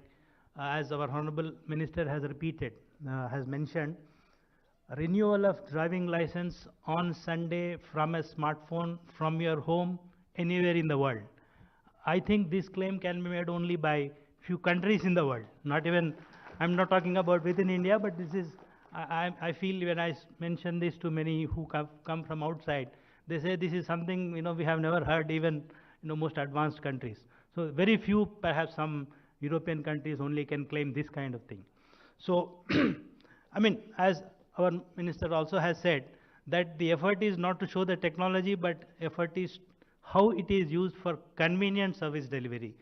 as our Honorable Minister has repeated, has mentioned, renewal of driving license on Sunday from a smartphone from your home anywhere in the world. I think this claim can be made only by few countries in the world, not even, I'm not talking about within India, but this is, I feel when I mention this to many who come from outside, they say this is something, we have never heard even, most advanced countries. So very few, perhaps some European countries only can claim this kind of thing. So, I mean, as our minister also has said, that the effort is not to show the technology, but effort is how it is used for convenient service delivery,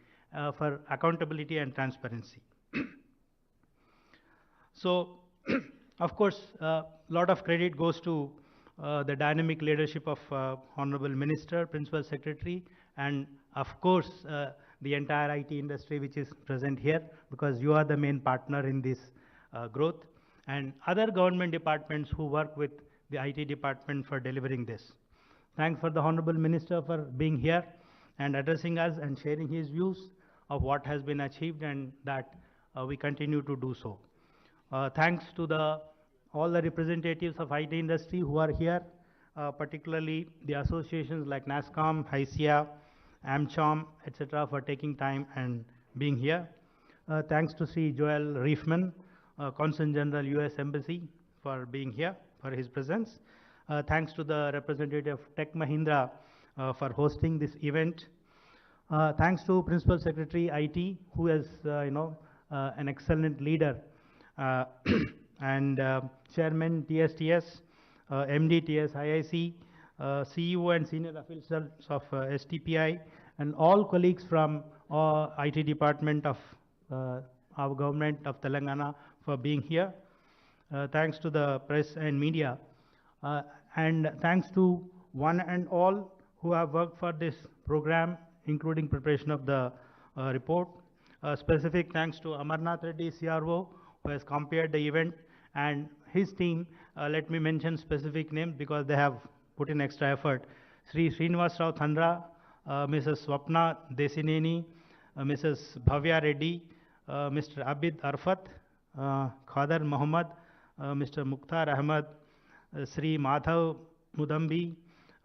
for accountability and transparency. So, of course, a lot of credit goes to the dynamic leadership of Honorable Minister, Principal Secretary, and of course, the entire IT industry which is present here, because you are the main partner in this growth, and other government departments who work with the IT department for delivering this. Thanks for the Honorable Minister for being here and addressing us and sharing his views of what has been achieved, and that we continue to do so. Thanks to all the representatives of IT industry who are here, particularly the associations like NASCOM, ICIA, AmCham, etc., for taking time and being here. Thanks to Sri Joel Reifman, Consul General US Embassy for being here, for his presence. Thanks to the representative of Tech Mahindra for hosting this event. Thanks to Principal Secretary IT, who is an excellent leader, and Chairman TSTS, MD TS IIC, CEO and senior officials of STPI, and all colleagues from IT department of our government of Telangana for being here. Thanks to the press and media, and thanks to one and all who have worked for this program, including preparation of the report. Specific thanks to Amarnath Reddy, CRO, who has compared the event, and his team. Let me mention specific names because they have put in extra effort. Sri Srinivas Rao Thandra, Mrs. Swapna Desineni, Mrs. Bhavya Reddy, Mr. Abid Arfat, Khadar Muhammad, Mr. Mukhtar Ahmad, Sri Madhav Mudambi,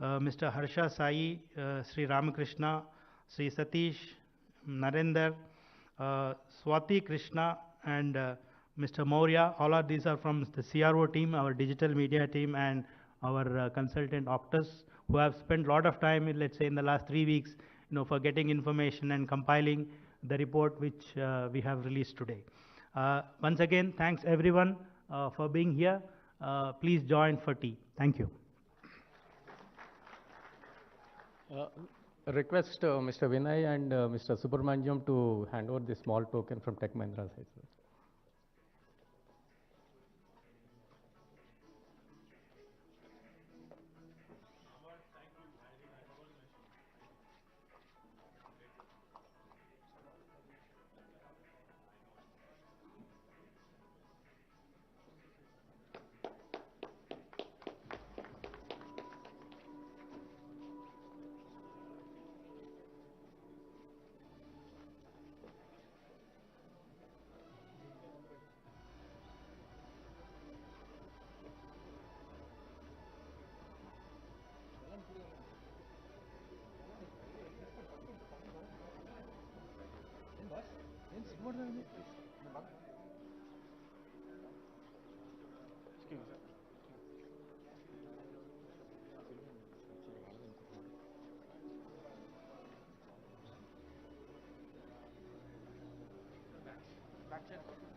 Mr. Harsha Sai, Sri Ramakrishna, Sri Satish, Narendra, Swati Krishna, and Mr. Maurya. All of these are from the CRO team, our digital media team, and our consultant Optus, who have spent a lot of time, let's say, in the last 3 weeks, for getting information and compiling the report which we have released today. Once again, thanks everyone for being here. Please join for tea. Thank you. Request Mr. Vinay and Mr. Subramaniam to hand over the small token from Tech Mahindra side, sir. Back chair.